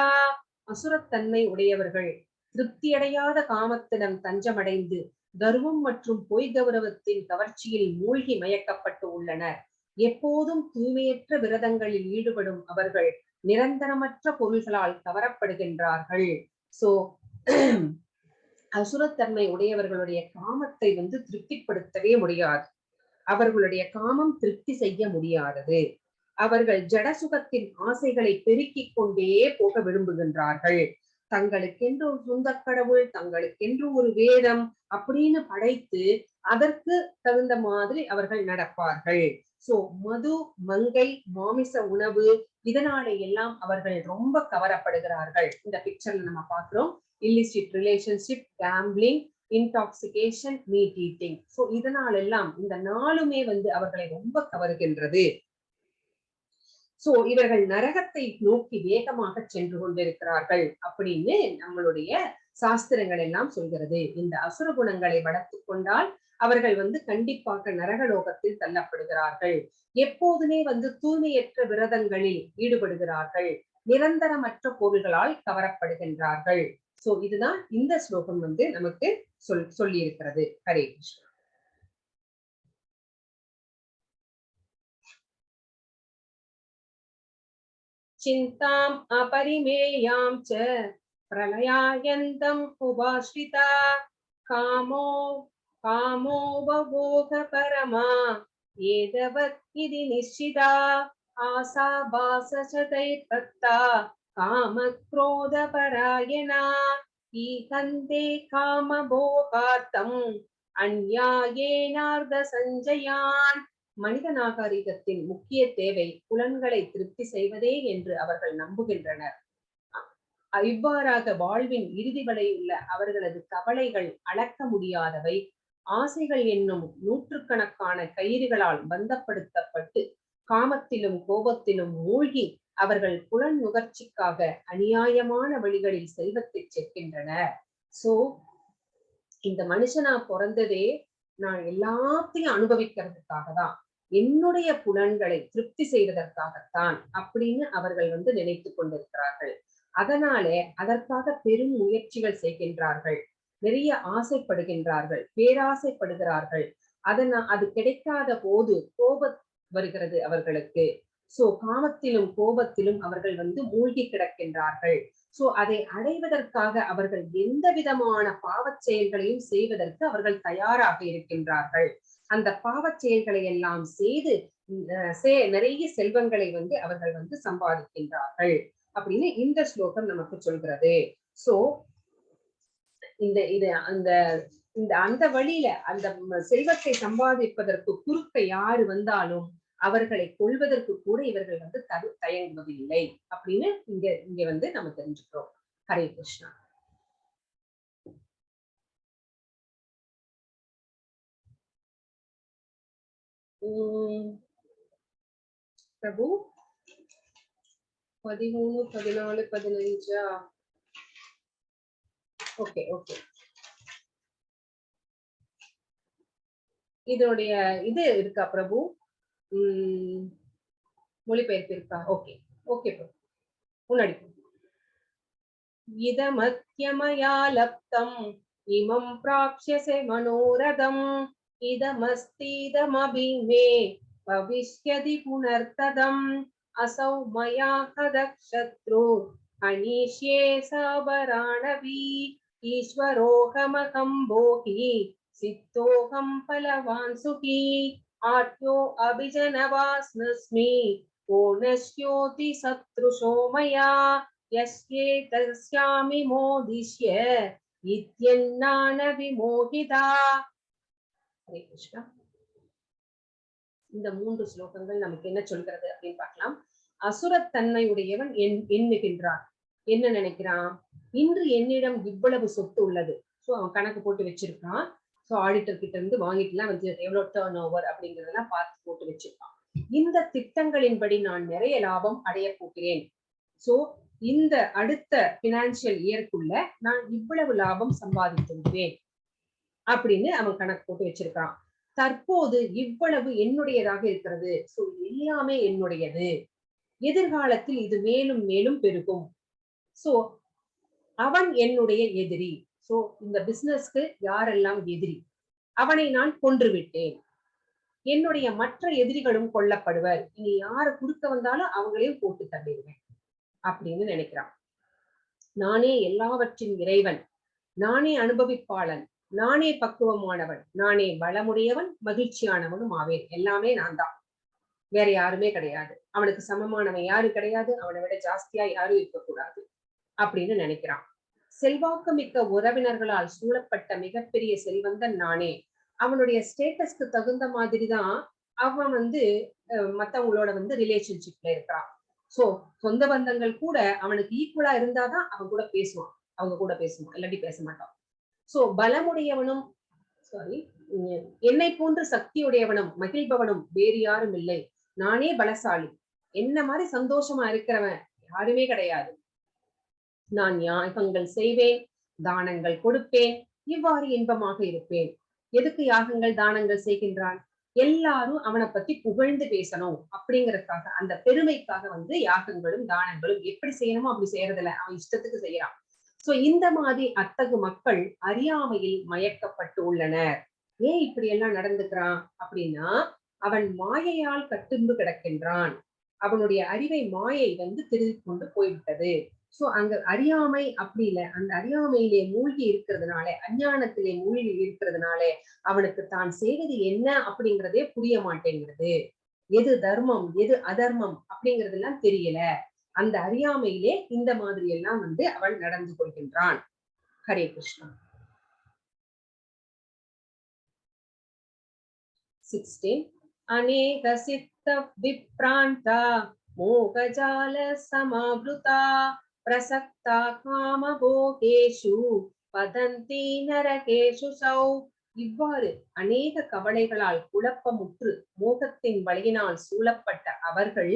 அசுரத்தன்மை உடையவர்கள் திருப்தியடையாத காமத்திடம் தஞ்சமடைந்து கர்வம் மற்றும் பொய் கௌரவத்தின் கவர்ச்சியில் மூழ்கி மயக்கப்பட்டு உள்ளனர். எப்போதும் தூய்மையற்ற விரதங்களில் ஈடுபடும் அவர்கள் நிரந்தரமற்ற பொருள்களால் கவரப்படுகின்றார்கள். சோ அசுரத்தன்மை உடையவர்களுடைய காமத்தை திருப்திப்படுத்தவே முடியாது. அவர்களுடைய காமம் திருப்தி செய்ய முடியாதது. அவர்கள் ஜடசுகத்தின் ஆசைகளை பெருக்கிக் கொண்டே போக விரும்புகின்றார்கள். தங்களுக்கென்று ஒரு சொந்த கடவுள், தங்களுக்கென்று ஒரு வேதம் அப்படின்னு படைத்து அதற்கு தகுந்த மாதிரி அவர்கள் நடப்பார்கள். சோ மது, மங்கை, மாமிச உணவு இதனாலே எல்லாம் அவர்கள் ரொம்ப கவரப்படுகிறார்கள். இந்த பிக்சர்ல நம்ம பார்க்கிறோம். illicit relationship, gambling, intoxication, meat eating. So இதனால் எல்லாம் இந்த நாளுமே அவர்களை ரொம்ப கவருகின்றது. சோ இவர்கள் நரகத்தை நோக்கி வேகமாக சென்று கொண்டிருக்கிறார்கள் அப்படின்னு நம்மளுடைய சாஸ்திரங்கள் எல்லாம் சொல்கிறது. இந்த அசுர குணங்களை வளர்த்து கொண்டால் அவர்கள் கண்டிப்பாக நரகலோகத்தில் தள்ளப்படுகிறார்கள். எப்போதுமே தூய்மையற்ற விரதங்களில் ஈடுபடுகிறார்கள். நிரந்தரமற்ற பொருள்களால் கவரப்படுகின்றார்கள். சோ இதுதான் இந்த ஸ்லோகம் நமக்கு சொல்லி இருக்கிறது. ஹரே கிருஷ்ணா. चिन्ताम् अपरिमेयां च प्रलयायन्तम् उपाश्रिता कामो वभोग परमा एतवत् इति निश्चिता आसा भासचतैर्भक्ता कामक्रोधपरायणा ईहन्ते कामभोगार्थम् अन्यायेनार्धसञ्जयान्. மனித நாகரிகத்தின் முக்கிய தேவை புலன்களை திருப்தி செய்வதே என்று அவர்கள் நம்புகின்றனர். இவ்வாறாக வாழ்வின் இறுதி வரை உள்ள அவர்களது கவலைகள் அளக்க முடியாதவை. ஆசைகள் என்னும் நூற்றுக்கணக்கான கயிறுகளால் பந்தப்படுத்தப்பட்டு காமத்திலும் கோபத்திலும் மூழ்கி அவர்கள் புலன் நுகர்ச்சிக்காக அநியாயமான வழிகளில் செல்வத்தை சேர்க்கின்றனர். சோ இந்த மனுஷனா பிறந்ததே நான் எல்லாத்தையும் அனுபவிக்கிறதுக்காக தான், என்னுடைய புலன்களை திருப்தி செய்வதற்காகத்தான் அப்படின்னு அவர்கள் நினைத்து கொண்டிருக்கிறார்கள். அதனாலே அதற்காக பெரும் முயற்சிகள் செய்கின்றார்கள். நிறைய ஆசைப்படுகின்றார்கள், பேராசைப்படுகிறார்கள். அது கிடைக்காத போது கோபம் வருகிறது அவர்களுக்கு. சோ காமத்திலும் கோபத்திலும் அவர்கள் மூழ்கி கிடக்கின்றார்கள். சோ அதை அடைவதற்காக அவர்கள் எந்த விதமான பாவச் செயல்களையும் செய்வதற்கு அவர்கள் தயாராக இருக்கின்றார்கள். அந்த பாவச் செயல்களை எல்லாம் செய்து நிறைய செல்வங்களை அவர்கள் சம்பாதிக்கின்றார்கள் அப்படின்னு இந்த ஸ்லோகம் நமக்கு சொல்கிறது. சோ அந்த வழியில அந்த செல்வத்தை சம்பாதிப்பதற்கு குறுக்க யாரு வந்தாலும் அவர்களை கொள்வதற்கு கூட இவர்கள் தயங்குவதில்லை அப்படின்னு இங்க நம்ம தெரிஞ்சுக்கிறோம். ஹரே கிருஷ்ணா. பிரபு 13, 14, 15. Okay okay. இதோடைய இது இருக்கா பிரபு? மொழிபெயர்ப்பு இருக்கா? ஓகே ஓகே பிரபு, முன்னாடி. இதமத்யமயா லப்தம் இமம் பிராப்ஸ்யசே மனோரதம் இதமஸ்தீதமபிமே பவிஷ்யதி புனர்ததம் असौ मया हदक्षत्रो अनीष्ये सावराणवी ईश्वरोऽहमहं भोगी सिद्धोऽहं फलवान् सुखी आत्यो अभिजनवास्मि ओनश्योति शत्रुषो मया यस्ये तस्यामि मोदिष्य इत्यन्नान विमोहिता. हरे कृष्ण. இந்த 3 ஸ்லோகங்கள் நமக்கு என்ன சொல்கிறது அப்படின்னு பார்க்கலாம். அசுரத்தன்மை உடையவன் எண்ணுகின்றான். என்ன நினைக்கிறான்? இன்று என்னிடம் இவ்வளவு சொத்து உள்ளது. சோ அவன் கணக்கு போட்டு வச்சிருக்கான். சோ ஆடிட்டர் கிட்ட இருந்து வாங்கிட்டுலாம் எவ்வளவு டர்ன் ஓவர் அப்படிங்கறதெல்லாம் பார்த்து போட்டு வச்சிருக்கான். இந்த திட்டங்களின்படி நான் நிறைய லாபம் அடைய போகிறேன். சோ இந்த அடுத்த பினான்சியல் இயர்க்குள்ள நான் இவ்வளவு லாபம் சம்பாதித்துள்ளேன் அப்படின்னு அவன் கணக்கு போட்டு வச்சிருக்கான். தற்போது இவ்வளவு என்னுடையதாக இருக்கிறது. சோ எல்லாமே என்னுடையது. எதிர்காலத்தில் இது மேலும் மேலும் பெருகும். சோ அவன் என்னுடைய எதிரி. சோ இந்த பிசினஸ்க்கு யாரெல்லாம் எதிரி, அவனை நான் கொன்று விட்டேன், என்னுடைய மற்ற எதிரிகளும் கொல்லப்படுவர், இனி யாரு குறுக்க வந்தாலும் அவங்களையும் போட்டு தள்ளிடுவேன் அப்படின்னு நினைக்கிறான். நானே எல்லாவற்றின் இறைவன், நானே அனுபவிப்பாளன், நானே பக்குவமானவன், நானே பலமுடையவன், மகிழ்ச்சியானவனும் ஆவேன், எல்லாமே நான் தான், வேற யாருமே கிடையாது, அவனுக்கு சமமானவன் யாரும் கிடையாது, அவனை விட ஜாஸ்தியா யாரும் இருக்கக்கூடாது அப்படின்னு நினைக்கிறான். செல்வாக்கு மிக்க உறவினர்களால் சூழப்பட்ட மிகப்பெரிய செல்வந்தன் நானே. அவனுடைய ஸ்டேட்டஸ்க்கு தகுந்த மாதிரிதான் அவன் மத்தவங்களோட ரிலேஷன்ஷிப்ல இருக்கிறான். சோ சொந்த பந்தங்கள் கூட அவனுக்கு ஈக்குவலா இருந்தாதான் அவன் கூட பேசுவான், அவங்க கூட பேசுவான், இல்லாட்டி பேச மாட்டான். சோ பலமுடையவனும் என்னை போன்று சக்தியுடையவனும் மகிழ்பவனும் வேறு யாரும் இல்லை, நானே பலசாலி, என்ன மாதிரி சந்தோஷமா இருக்கிறவன் யாருமே கிடையாது. நான் யாகங்கள் செய்வேன், தானங்கள் கொடுப்பேன், இவ்வாறு இன்பமாக இருப்பேன். எதுக்கு யாகங்கள் தானங்கள் செய்கின்றான்? எல்லாரும் அவனை பத்தி புகழ்ந்து பேசணும் அப்படிங்கறதுக்காக, அந்த பெருமைக்காக யாகங்களும் தானங்களும் எப்படி செய்யணுமோ அப்படி செய்யறதில்ல, அவன் இஷ்டத்துக்கு செய்யறான். சோ இந்த மாதிரி அத்தகு மக்கள் அறியாமையில் மயக்கப்பட்டு உள்ளனர். ஏன் இப்படி எல்லாம் நடந்துக்கிறான் அப்படின்னா, அவன் மாயையால் கட்டுண்டு கிடக்கின்றான், அவனுடைய அறிவை மாயை திருடி கொண்டு போய்விட்டது. சோ அங்க அறியாமை அப்படி இல்லை, அந்த அறியாமையிலே மூழ்கி இருக்கிறதுனால, அஞ்ஞானத்திலே மூழ்கி இருக்கிறதுனால அவனுக்கு தான் செய்வது என்ன அப்படிங்கிறதே புரிய மாட்டேங்கிறது. எது தர்மம் எது அதர்மம் அப்படிங்கிறது எல்லாம் தெரியல. அந்த அறியாமையிலே இந்த மாதிரி எல்லாம் அவன் நடந்து கொள்கின்றான். ஹரே கிருஷ்ணா. 16 அநேக சித்த விப்ராந்தா மோகஜால சமாவ்ருதா பிரசக்தா காமபோகேஷு பதந்தி நரகேஷு சௌ. இவ்வாறு அநேக கவலைகளால் குழப்பமுற்று மோகத்தின் வழியினால் சூழப்பட்ட அவர்கள்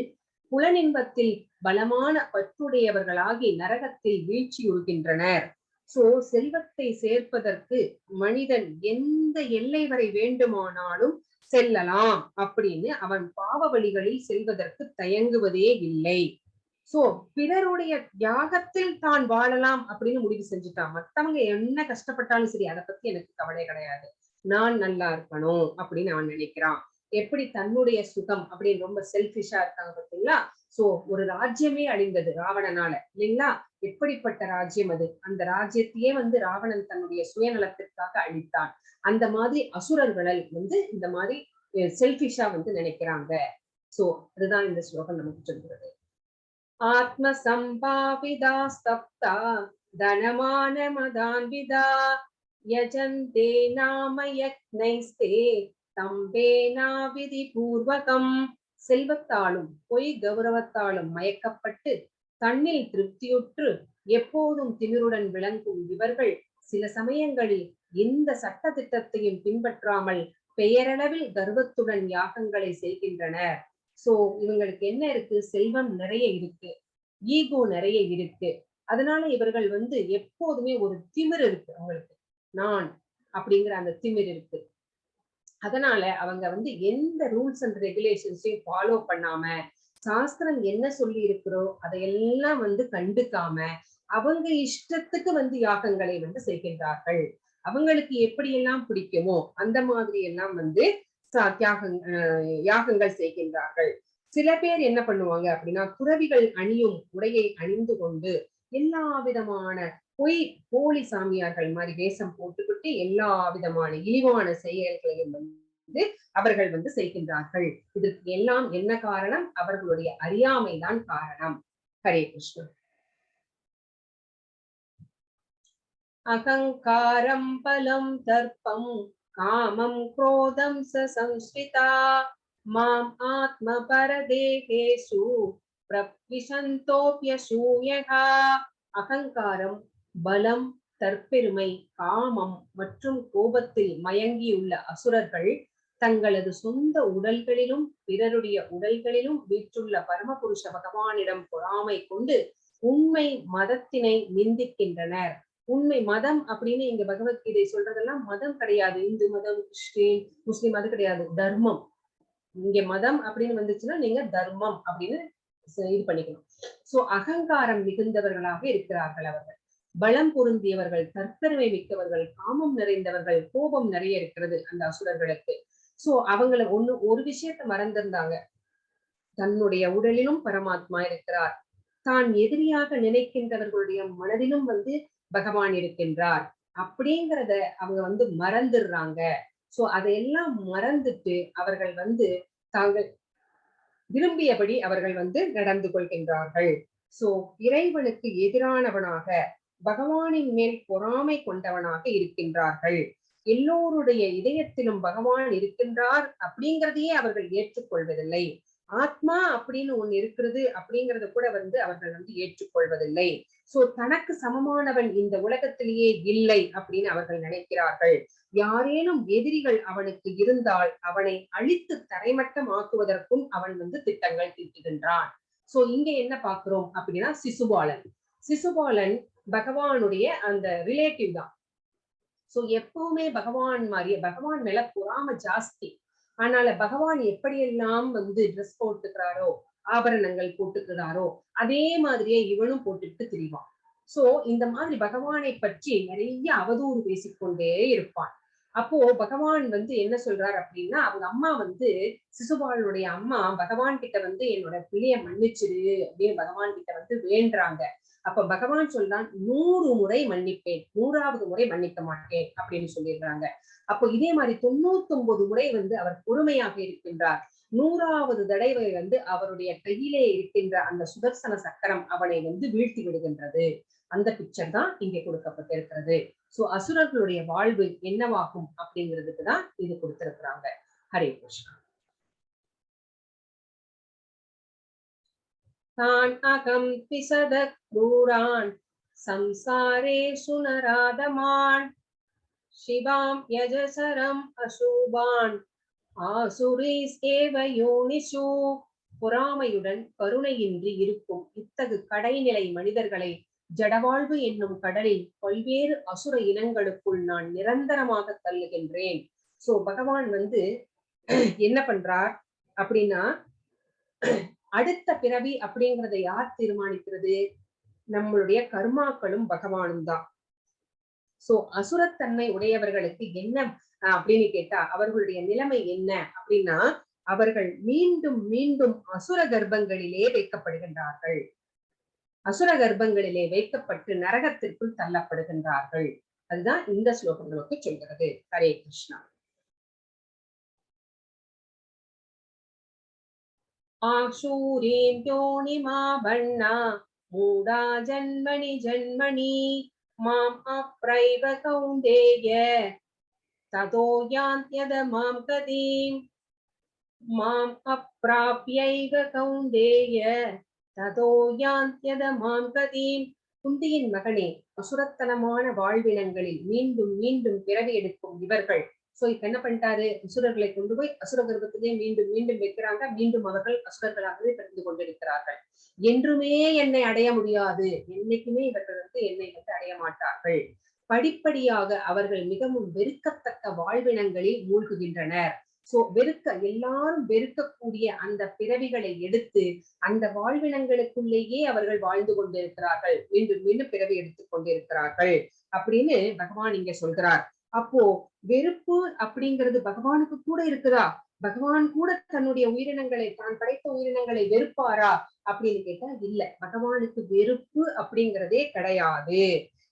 புலனின்பத்தில் பலமான பற்றுடையவர்களாகி நரகத்தில் வீழ்ச்சியுறுகின்றனர். சோ செல்வத்தை சேர்ப்பதற்கு மனிதன் எந்த எல்லை வரை வேண்டுமானாலும் செல்லலாம் அப்படின்னு அவன் பாவ வழிகளில் செல்வதற்கு தயங்குவதே இல்லை. சோ பிறருடைய தியாகத்தில் தான் வாழலாம் அப்படின்னு முடிவு செஞ்சுட்டான். மத்தவங்க என்ன கஷ்டப்பட்டாலும் சரி, அதை பத்தி எனக்கு கவலை கிடையாது, நான் நல்லா இருக்கணும் அப்படின்னு அவன் நினைக்கிறான். எப்படி தன்னுடைய சுகம் அப்படின்னு ரொம்ப செல்ஃபிஷா இருக்காங்க பார்த்தீங்களா? சோ ஒரு ராஜ்யமே அழிந்தது ராவணனால, இல்லைங்களா? எப்படிப்பட்ட ராஜ்யம் அது! அந்த ராஜ்யத்தையே ராவணன் தன்னுடைய சுயநலத்திற்காக அழித்தான். அந்த மாதிரி அசுரர்கள் இந்த மாதிரி செல்ஃபிஷா நினைக்கிறாங்க. சோ அதுதான் இந்த ஸ்லோகம் நமக்கு சொல்கிறது. ஆத்ம சம்பாவிதா ஸ்தப்தா தனமான மதான்விதா யஜந்தே நாம யக்னைஸ்தே தம்பேனா விதி பூர்வகம். செல்வத்தாலும் பொய் கௌரவத்தாலும் மயக்கப்பட்டு தன்னில் திருப்தியுற்று எப்போதும் திமிருடன் விளங்கும் இவர்கள் சில சமயங்களில் இந்த சட்ட திட்டத்தையும் பின்பற்றாமல் பெயரளவில் கர்வத்துடன் யாகங்களை செய்கின்றனர். சோ இவங்களுக்கு என்ன இருக்கு? செல்வம் நிறைய இருக்கு, ஈகோ நிறைய இருக்கு. அதனால இவர்கள் எப்போதுமே ஒரு திமிர் இருக்கு அவங்களுக்கு, நான் அப்படிங்கிற அந்த திமிர் இருக்கு. அதனால அவங்க எந்த ரூல்ஸ் அண்ட் ரெகுலேஷன்ஸையும் ஃபாலோ பண்ணாம, சாஸ்திரம் என்ன சொல்லி இருக்கிறோ அதையெல்லாம் கண்டுக்காம அவங்க இஷ்டத்துக்கு யாகங்களை செய்கின்றார்கள். அவங்களுக்கு எப்படியெல்லாம் பிடிக்குமோ அந்த மாதிரி எல்லாம் யாகங்கள் செய்கின்றார்கள். சில பேர் என்ன பண்ணுவாங்க அப்படின்னா, துறவிகள் அணியும் உடையை அணிந்து கொண்டு எல்லா விதமான போலி சாமியார்கள் மாதிரி வேஷம் போட்டுக்கிட்டு எல்லா விதமான இழிவான செயல்களையும் அவர்கள் செய்கின்றார்கள். இதற்கு எல்லாம் என்ன காரணம்? அவர்களுடைய அறியாமைதான் காரணம். ஹரே கிருஷ்ணா. அகங்காரம் பலம் தர்ப்பம் காமம் குரோதம் சம்ஸ்கிருதா மாம் ஆத்ம பரதேகேஷு பிரவிசந்தோப்யசூயகா. அகங்காரம், பலம், தற்பெருமை, காமம் மற்றும் கோபத்தில் மயங்கியுள்ள அசுரர்கள் தங்களது சொந்த உடல்களிலும் பிறருடைய உடல்களிலும் வீற்றுள்ள பரமபுருஷ பகவானிடம் பொறாமை கொண்டு உண்மை மதத்தினை நிந்திக்கின்றனர். உண்மை மதம் அப்படின்னு இங்க பகவத்கீதை சொல்றதெல்லாம் மதம் கிடையாது, இந்து மதம், கிறிஸ்டின், முஸ்லிம் அது கிடையாது, தர்மம். இங்க மதம் அப்படின்னு வந்துச்சுன்னா நீங்க தர்மம் அப்படின்னு இது பண்ணிக்கணும். சோ அகங்காரம் மிகுந்தவர்களாக இருக்கிறார்கள் அவர்கள். பலம் பொருந்தியவர்கள், தற்பெருமை மிக்கவர்கள், காமம் நிறைந்தவர்கள், கோபம் நிறைய இருக்கிறது அந்த அசுரர்களுக்கு. சோ அவங்கள ஒரு விஷயத்த மறந்திருந்தாங்க. தன்னுடைய உடலிலும் பரமாத்மா இருக்கிறார். தான் எதிரியாக நினைக்கின்றவர்களுடைய மனதிலும் பகவான் இருக்கின்றார் அப்படிங்கிறத அவங்க மறந்துடுறாங்க. சோ அதையெல்லாம் மறந்துட்டு அவர்கள் தாங்கள் விரும்பியபடி அவர்கள் நடந்து கொள்கின்றார்கள். சோ இறைவனுக்கு எதிரானவனாக, பகவானின் மேல் பொறாமை கொண்டவனாக இருக்கின்றார்கள். எல்லோருடைய இதயத்திலும் பகவான் இருக்கின்றார் அப்படிங்கிறதையே அவர்கள் ஏற்றுக்கொள்வதில்லை. ஆத்மா அப்படின்னு ஒண்ணு இருக்கிறது அப்படிங்கறத கூட அவர்கள் ஏற்றுக்கொள்வதில்லை. சோ தனக்கு சமமானவன் இந்த உலகத்திலேயே இல்லை அப்படின்னு அவர்கள் நினைக்கிறார்கள். யாரேனும் எதிரிகள் அவனுக்கு இருந்தால் அவனை அழித்து தரைமட்டமாக்குவதற்கும் அவன் திட்டங்கள் தீட்டுகின்றான். சோ இங்க என்ன பாக்குறோம் அப்படின்னா, சிசுபாலன் பகவானுடைய அந்த ரிலேட்டிவ் தான். சோ எப்பவுமே பகவான் மேல பொறாம ஜாஸ்தி. ஆனால பகவான் எப்படியெல்லாம் ட்ரெஸ் போட்டுக்கிறாரோ, ஆபரணங்கள் போட்டுக்கிறாரோ, அதே மாதிரியே இவனும் போட்டுட்டு திரிவான். சோ இந்த மாதிரி பகவானை பற்றி நிறைய அவதூறு பேசிக்கொண்டே இருப்பான். அப்போ பகவான் என்ன சொல்றார் அப்படின்னா, அவங்க அம்மா சிசுபாலனுடைய அம்மா பகவான் கிட்ட என்னோட பிள்ளைய மன்னிச்சிரு அப்படின்னு பகவான் கிட்ட வேண்டாங்க. அப்ப பகவான் சொல்றான், 100 முறை மன்னிப்பேன், 100வது முறை மன்னிக்க மாட்டேன் அப்படின்னு சொல்லிடுறாங்க. அப்போ இதே மாதிரி 99 முறை அவர் பொறுமையாக இருக்கின்றார். 100வது தடவை அவருடைய கையிலே இருக்கின்ற அந்த சுதர்சன சக்கரம் அவனை வீழ்த்தி விடுகின்றது. அந்த பிக்சர் தான் இங்கே கொடுக்கப்பட்டிருக்கிறது. சோ அசுரர்களுடைய வாழ்வு என்னவாகும் அப்படிங்கிறதுக்கு தான் இது கொடுத்திருக்கிறாங்க. ஹரே கிருஷ்ணா. தான் அகம் பிசத க்ரூரான் சம்சாரேஷு நராதமான் சிவாம் யஜசரம் அசூபான் ஆசுரீஸ் ஏவ யோனிஷு. பொறாமையுடன் கருணையின்றி இருக்கும் இத்தகு கடைநிலை மனிதர்களை ஜடவாழ்வு என்னும் கடலில் பல்வேறு அசுர இனங்களுக்குள் நான் நிரந்தரமாக தள்ளுகின்றேன். சோ பகவான் என்ன பண்றார் அப்படின்னா, அடுத்த பிறவி அப்படிங்கறத யார் தீர்மானிக்கிறது? நம்மளுடைய கர்மாக்களும் பகவானும் தான். சோ அசுரத்தன்மை உடையவர்களுக்கு என்ன அப்படின்னு கேட்டா, அவர்களுடைய நிலைமை என்ன அப்படின்னா, அவர்கள் மீண்டும் மீண்டும் அசுர கர்ப்பங்களிலே வைக்கப்படுகின்றார்கள். அசுர கர்ப்பங்களிலே வைக்கப்பட்டு நரகத்திற்குள் தள்ளப்படுகின்றார்கள். அதுதான் இந்த ஸ்லோகம் நமக்கு சொல்கிறது. ஹரே கிருஷ்ணா. ஆசூரீம் யோனிமாபண்ணா மூடா ஜன்மணி ஜன்மணி மாம் அப்ரைவ கௌந்தேய ததோ யாந்த்யத மாம் கதீம். மாம் அப்ராப்யைவ கௌந்தேய ததோ யாந்த்யத மாம் கதீம். குந்தியின் மகனே, அசுரத்தனமான வாழ்வினங்களில் மீண்டும் மீண்டும் பிறவி எடுக்கும் இவர்கள். சோ இப்ப என்ன பண்ணிட்டாரு? அசுரர்களை கொண்டு போய் அசுர கர்ப்பத்திலே மீண்டும் மீண்டும் வைக்கிறாங்க. மீண்டும் அவர்கள் அசுரர்களாகவே பிறந்து கொண்டிருக்கிறார்கள். என்றுமே என்னை அடைய முடியாது, என்னைக்குமே இவர்கள் என்னை அடைய மாட்டார்கள். படிப்படியாக அவர்கள் மிகவும் வெறுக்கத்தக்க வாழ்வினங்களில் மூழ்குகின்றனர். சோ எல்லாரும் வெறுக்கக்கூடிய அந்த பிறவிகளை எடுத்து அந்த வாழ்வினங்களுக்குள்ளேயே அவர்கள் வாழ்ந்து கொண்டிருக்கிறார்கள். மீண்டும் மீண்டும் பிறவி எடுத்துக் கொண்டிருக்கிறார்கள் அப்படின்னு பகவான் இங்க சொல்கிறார். அப்போ வெறுப்பு அப்படிங்கிறது பகவானுக்கு கூட இருக்குதா? பகவான் கூட தன்னுடைய உயிரினங்களை, தான் படைத்த உயிரினங்களை வெறுப்பாரா அப்படின்னு கேட்டா இல்ல. பகவானுக்கு வெறுப்பு அப்படிங்கிறதே கிடையாது.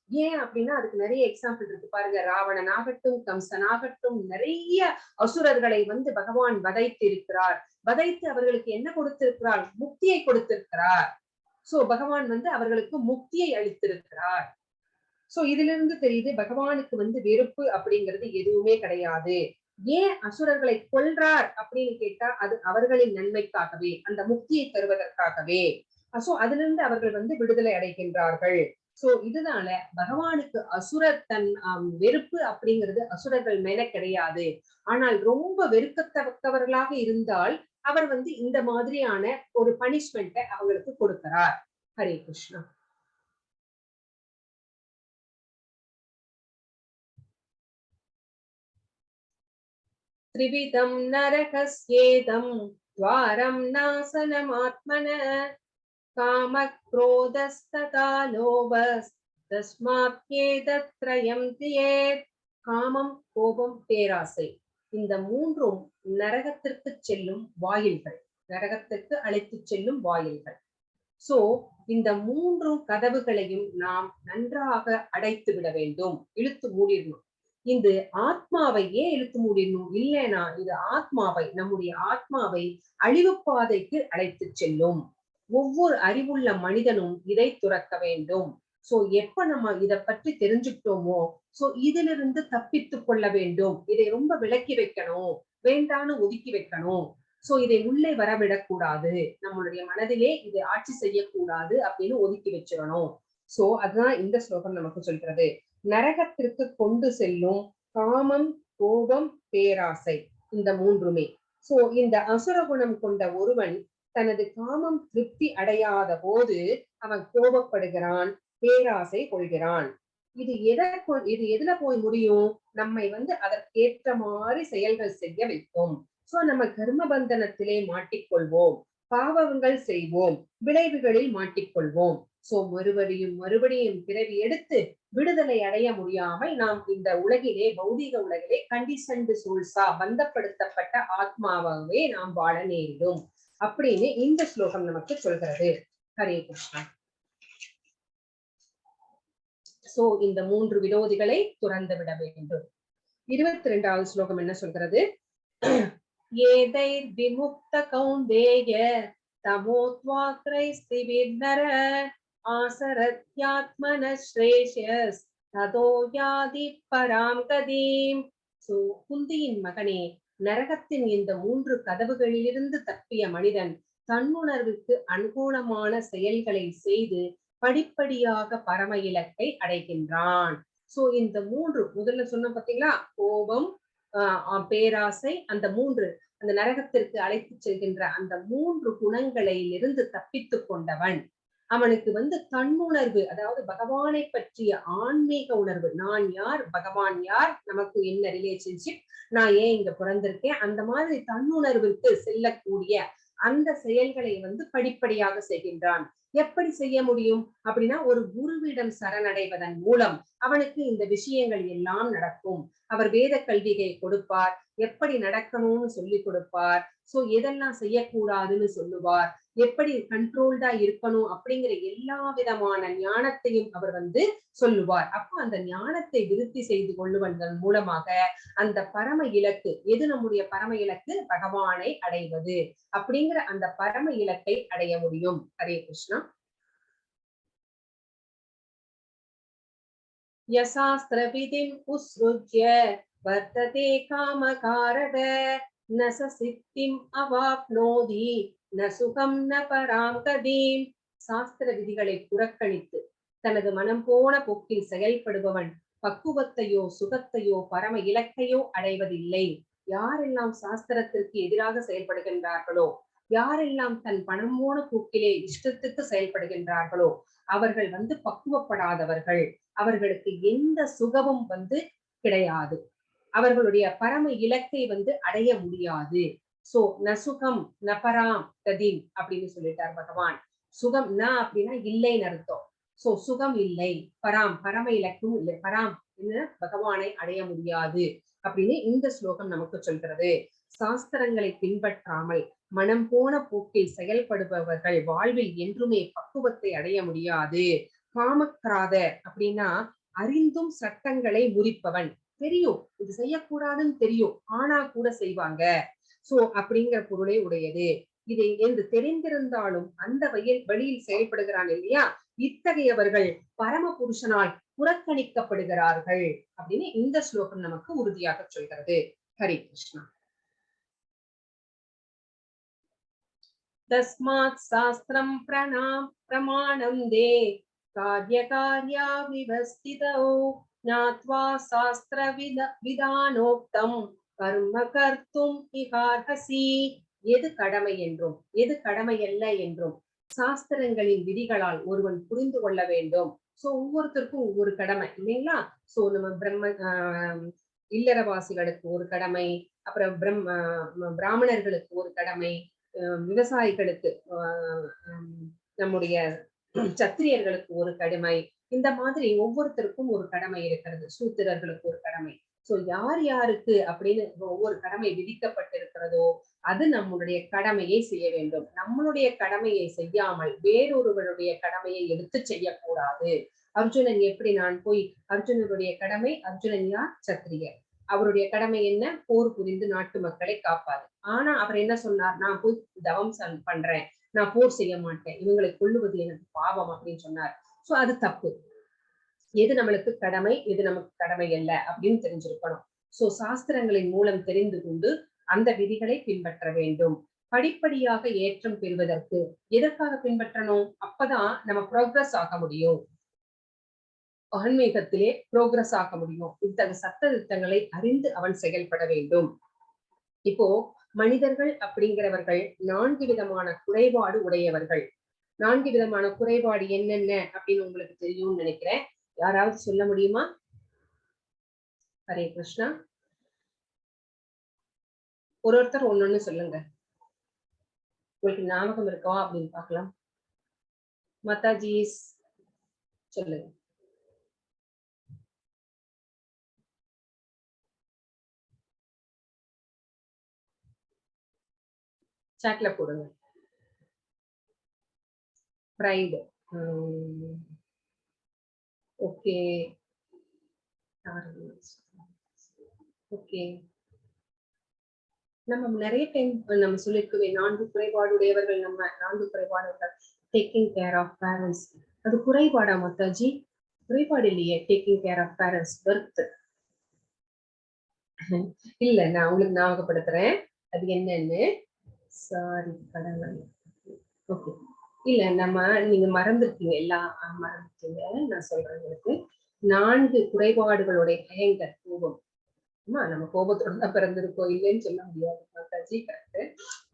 ஏன் அப்படின்னா அதுக்கு நிறைய எக்ஸாம்பிள் இருக்கு பாருங்க. ராவணன் ஆகட்டும், கம்சன் ஆகட்டும், நிறைய அசுரர்களை பகவான் வதைத்து இருக்கிறார். வதைத்து அவர்களுக்கு என்ன கொடுத்திருக்கிறார்? முக்தியை கொடுத்திருக்கிறார். சோ பகவான் அவர்களுக்கு முக்தியை அளித்திருக்கிறார். சோ இதுல இருந்து தெரியுது பகவானுக்கு வெறுப்பு அப்படிங்கிறது எதுவுமே கிடையாது. ஏன் அசுரர்களை கொல்றார் அப்படின்னு கேட்டா அது அவர்களின் நன்மைக்காகவே, அந்த முக்தியை தருவதற்காகவே. சோ அதுல இருந்து அவர்கள் விடுதலை அடைகின்றார்கள். சோ இதனால பகவானுக்கு வெறுப்பு அப்படிங்கிறது அசுரர்கள் மேல கிடையாது. ஆனால் ரொம்ப வெறுக்கத்தக்கவர்களாக இருந்தால் அவர் இந்த மாதிரியான ஒரு பனிஷ்மெண்ட்டை அவங்களுக்கு கொடுக்கிறார். ஹரே கிருஷ்ணா. த்ரிவிதம் நரகஸ்யேதம் துவாரம் நாசனமாத்மன காம க்ரோதஸ்ததா லோபஸ் தஸ்மாத்யேதத்ரயம் தியேத். காமம், கோபம், பேராசை, இந்த மூன்றும் நரகத்திற்கு செல்லும் வாயில்கள், நரகத்திற்கு அழைத்து செல்லும் வாயில்கள். சோ இந்த மூன்று கதவுகளையும் நாம் நன்றாக அடைத்து விட வேண்டும், இழுத்து மூடிடணும். இந்த ஆத்மாவை ஏன் இழுத்து மூடிடணும்? இல்லைன்னா இது ஆத்மாவை, நம்முடைய ஆத்மாவை அழிவு பாதைக்கு அழைத்து செல்லும். ஒவ்வொரு அறிவுள்ள மனிதனும் இதை துறக்க வேண்டும். சோ எப்ப நம்ம இதை பற்றி தெரிஞ்சுக்கிட்டோமோ, சோ இதிலிருந்து தப்பித்து கொள்ள வேண்டும். இதை ரொம்ப விலக்கி வைக்கணும், வேண்டான்னு ஒதுக்கி வைக்கணும். சோ இதை உள்ளே வரவிடக்கூடாது, நம்மளுடைய மனதிலே இதை ஆட்சி செய்யக்கூடாது அப்படின்னு ஒதுக்கி வச்சிடணும். சோ அதுதான் இந்த ஸ்லோகம் நமக்கு சொல்கிறது. நரகத்திற்கு கொண்டு செல்லும் காமம், கோபம், பேராசை, இந்த மூன்றுமே. சோ இந்த அசுர குணம் கொண்ட ஒருவன் தனது காமம் திருப்தி அடையாத போது அவன் கோபப்படுகிறான், பேராசை கொள்கிறான். இது எதுல போய் முடியும்? நம்மை அதற்கேற்ற மாதிரி செயல்கள் செய்ய வைக்கும். சோ நம்ம கர்ம பந்தனத்திலே மாட்டிக்கொள்வோம், பாவங்கள் செய்வோம், விளைவுகளில் மாட்டிக்கொள்வோம். சோ மறுபடியும் பிறவி எடுத்து விடுதலை அடைய முடியாமல் நாம் இந்த உலகிலே, பௌதீக உலகிலே கண்டிஷன்டு சோல்ஸா, பந்தப்படுத்தப்பட்ட ஆத்மாவாகவே நாம் வாழ நேரிடும் அப்படின்னு இந்த ஸ்லோகம் நமக்கு சொல்கிறது. ஹரே கிருஷ்ணா. சோ இந்த மூன்று விரோதிகளை துறந்து விட வேண்டும். 22வது ஸ்லோகம் என்ன சொல்கிறது? ஏதைர் விமுக்த கௌந்தேய தமோத்வாக்ரைஸ்திவிர்நர ஆசரத்யாத்மன ஸ்ரேஷஸ் ததோ யாதி பராம் கதீம். சோ குந்தியின் மகனே, நரகத்தின் இந்த மூன்று கதவுகளிலிருந்து தப்பிய மனிதன் தன்னுணர்வுக்கு அனுகூலமான செயல்களை செய்து படிப்படியாக பரம இலக்கை அடைகின்றான். சோ இந்த மூன்று முதல்ல சொன்ன பாத்தீங்களா, கோபம், பேராசை, அந்த மூன்று, அந்த நரகத்திற்கு அழைத்து செல்கின்ற அந்த மூன்று குணங்களில் இருந்து தப்பித்து கொண்டவன் அவனுக்கு தன்னுணர்வு, அதாவது பகவானை பற்றிய ஆன்மீக உணர்வு, நான் யார், பகவான் யார், நமக்கு என்ன ரிலேஷன்ஷிப், நான் ஏன் இங்க பிறந்திருக்கேன், அந்த மாதிரி தன்னுணர்வுக்கு செல்லக்கூடிய அந்த செயல்களை படிப்படியாக செய்கின்றான். எப்படி செய்ய முடியும் அப்படின்னா, ஒரு குருவிடம் சரணடைவதன் மூலம் அவனுக்கு இந்த விஷயங்கள் எல்லாம் நடக்கும். அவர் வேத கல்வியை கொடுப்பார், எப்படி நடக்கணும்னு சொல்லி கொடுப்பார். சோ எதெல்லாம் செய்யக்கூடாதுன்னு சொல்லுவார், எப்படி கண்ட்ரோல்டா இருக்கணும் அப்படிங்கிற எல்லா விதமான ஞானத்தையும் அவர் சொல்லுவார். அப்போ அந்த ஞானத்தை விருத்தி செய்து கொள்ளுவதன் மூலமாக அந்த பரம இலக்கு, எது நம்முடைய பரம இலக்கு, பகவானை அடைவது அப்படிங்கிற அந்த பரம இலக்கை அடைய முடியும். ஹரே கிருஷ்ணா. யசாஸ்திர விதிம் உஸ்ருஜ்ய வர்த்ததே காமகாரக நச சித்திம் அவாப்னோதி ந சுகம் ந பராம் கதீம். சாஸ்திர விதிகளை புறக்கணித்து தனது மனம் போன போக்கில் செயல்படுபவன் பக்குவத்தையோ சுகத்தையோ பரம இலக்கையோ அடைவதில்லை. யாரெல்லாம் சாஸ்திரத்திற்கு எதிராக செயல்படுகின்றார்களோ, யாரெல்லாம் தன் பணம் போன போக்கிலே இஷ்டத்துக்கு செயல்படுகின்றார்களோ அவர்கள் பக்குவப்படாதவர்கள். அவர்களுக்கு எந்த சுகமும் கிடையாது. அவர்களுடைய பரம இலக்கை அடைய முடியாது. சோ நசுகம் நபராம் கதீம் அப்படின்னு சொல்லிட்டார் பகவான். சுகம் ந அப்படின்னா இல்லைன்னு அர்த்தம். சோ சுகம் இல்லை, பராம் பரம இலக்கும் இல்லை, பராம் என்ன பகவானை அடைய முடியாது அப்படின்னு இந்த ஸ்லோகம் நமக்கு சொல்கிறது. சாஸ்திரங்களை பின்பற்றாமல் மனம் போன போக்கில் செயல்படுபவர்கள் வாழ்வில் என்றுமே பக்குவத்தை அடைய முடியாது. காமக்ராத அப்படின்னா அறிந்தும் சட்டங்களை முறிப்பவன். தெரியும் இது செய்யக்கூடாதுன்னு தெரியும், ஆனா கூட செய்வாங்க. சோ அப்படிங்கிற பொருளை உடையது. இதை என்று தெரிந்திருந்தாலும் அந்த வழியில் செயல்படுகிறான் இல்லையா, இத்தகையவர்கள் பரம புருஷனால் புறக்கணிக்கப்படுகிறார்கள் அப்படின்னு இந்த ஸ்லோகம் நமக்கு உறுதியாக சொல்கிறது. ஹரே கிருஷ்ணா. தஸ்மாத் சாஸ்திரம் பிரமாணம் தே கார்யா விவஸ்திதோ ஞாத்வா சாஸ்திர விதானோக்தம் கர்ம கர்த்தும் இஹார்ஹசி. எது கடமை என்றும் எது கடமை அல்ல என்றும் சாஸ்திரங்களின் விதிகளால் ஒருவன் புரிந்து கொள்ள வேண்டும். சோ ஒவ்வொருத்தருக்கும் ஒவ்வொரு கடமை இல்லைங்களா. சோ நம்ம இல்லறவாசிகளுக்கு ஒரு கடமை, அப்புறம் பிராமணர்களுக்கு ஒரு கடமை, விவசாயிகளுக்கு, நம்முடைய சத்திரியர்களுக்கு ஒரு கடமை, இந்த மாதிரி ஒவ்வொருத்தருக்கும் ஒரு கடமை இருக்கிறது. சூத்திரர்களுக்கு ஒரு கடமை. சோ யார் யாருக்கு அப்படின்னு ஒவ்வொரு கடமை விதிக்கப்பட்டிருக்கிறதோ அது நம்மளுடைய கடமையை செய்ய வேண்டும். நம்மளுடைய கடமையை செய்யாமல் வேறொருவருடைய கடமையை எடுத்து செய்யக்கூடாது. அர்ஜுனன் எப்படி நான் போய் அர்ஜுனனுடைய கடமை, அர்ஜுனன் யார்? சத்திரியர். அவருடைய கடமை என்ன? போர் புரிந்து நாட்டு மக்களை காப்பாது. ஆனா அவர் என்ன சொன்னார்? நான் போய் தவம் பண்றேன், நான் போர் செய்ய மாட்டேன், இவங்களை கொல்லுவது எனக்கு பாவம் அப்படின்னு சொன்னார். சோ அது தப்பு. எது நம்மளுக்கு கடமை, எது நமக்கு கடமை அல்ல அப்படின்னு தெரிஞ்சிருக்கணும். சோ சாஸ்திரங்களின் மூலம் தெரிந்து கொண்டு அந்த விதிகளை பின்பற்ற வேண்டும். படிப்படியாக ஏற்றம் பெறுவதற்கு எதற்காக பின்பற்றணும்? அப்பதான் நம்ம ப்ரோக்ரஸ் ஆக முடியும். ஆன்மீகத்திலே ப்ரோக்ரஸ் ஆக முடியும். இத்தகைய சட்ட திட்டங்களை அறிந்து அவன் செயல்பட வேண்டும். இப்போ மனிதர்கள் அப்படிங்கிறவர்கள் 4 விதமான குறைபாடு உடையவர்கள். 4 விதமான குறைபாடு என்னென்ன அப்படின்னு உங்களுக்கு தெரியும்னு நினைக்கிறேன். யாராவது சொல்ல முடியுமா? ஹரே கிருஷ்ணா. ஒருத்தர் ஒன்னொன்னு சொல்லுங்க. உங்களுக்கு ஞாபகம் இருக்கா அப்படின்னு பார்க்கலாம். மாதாஜி சொல்லுங்க. சாட்ல போடுங்க. pride. Okay okay. நம்ம நிறைய டைம் நம்ம சொல்லிருக்கவே 4 குறைபாடுடையவர்கள். நம்ம 4 குறைபாடுகள். டேக்கிங் கேர் ஆஃப் பேரண்ட்ஸ், அது குறைபாடா மாதாஜி? குறைபாடு இல்லையே. Taking care of parents birth இல்ல. நான் உங்களுக்கு ஞாபகப்படுத்துறேன் அது என்னன்னு. சாரி கடவுள். ஓகே. இல்ல நம்ம நீங்க மறந்துருக்கீங்க, எல்லாம் மறந்துட்டீங்க. நான் சொல்றேன் உங்களுக்கு. 4 குறைபாடுகளுடைய பயங்கர் கோபம். நம்ம கோபத்தோட தான் பிறந்திருக்கோம், இல்லைன்னு சொல்ல முடியாது மாதாஜி. கரெக்ட்.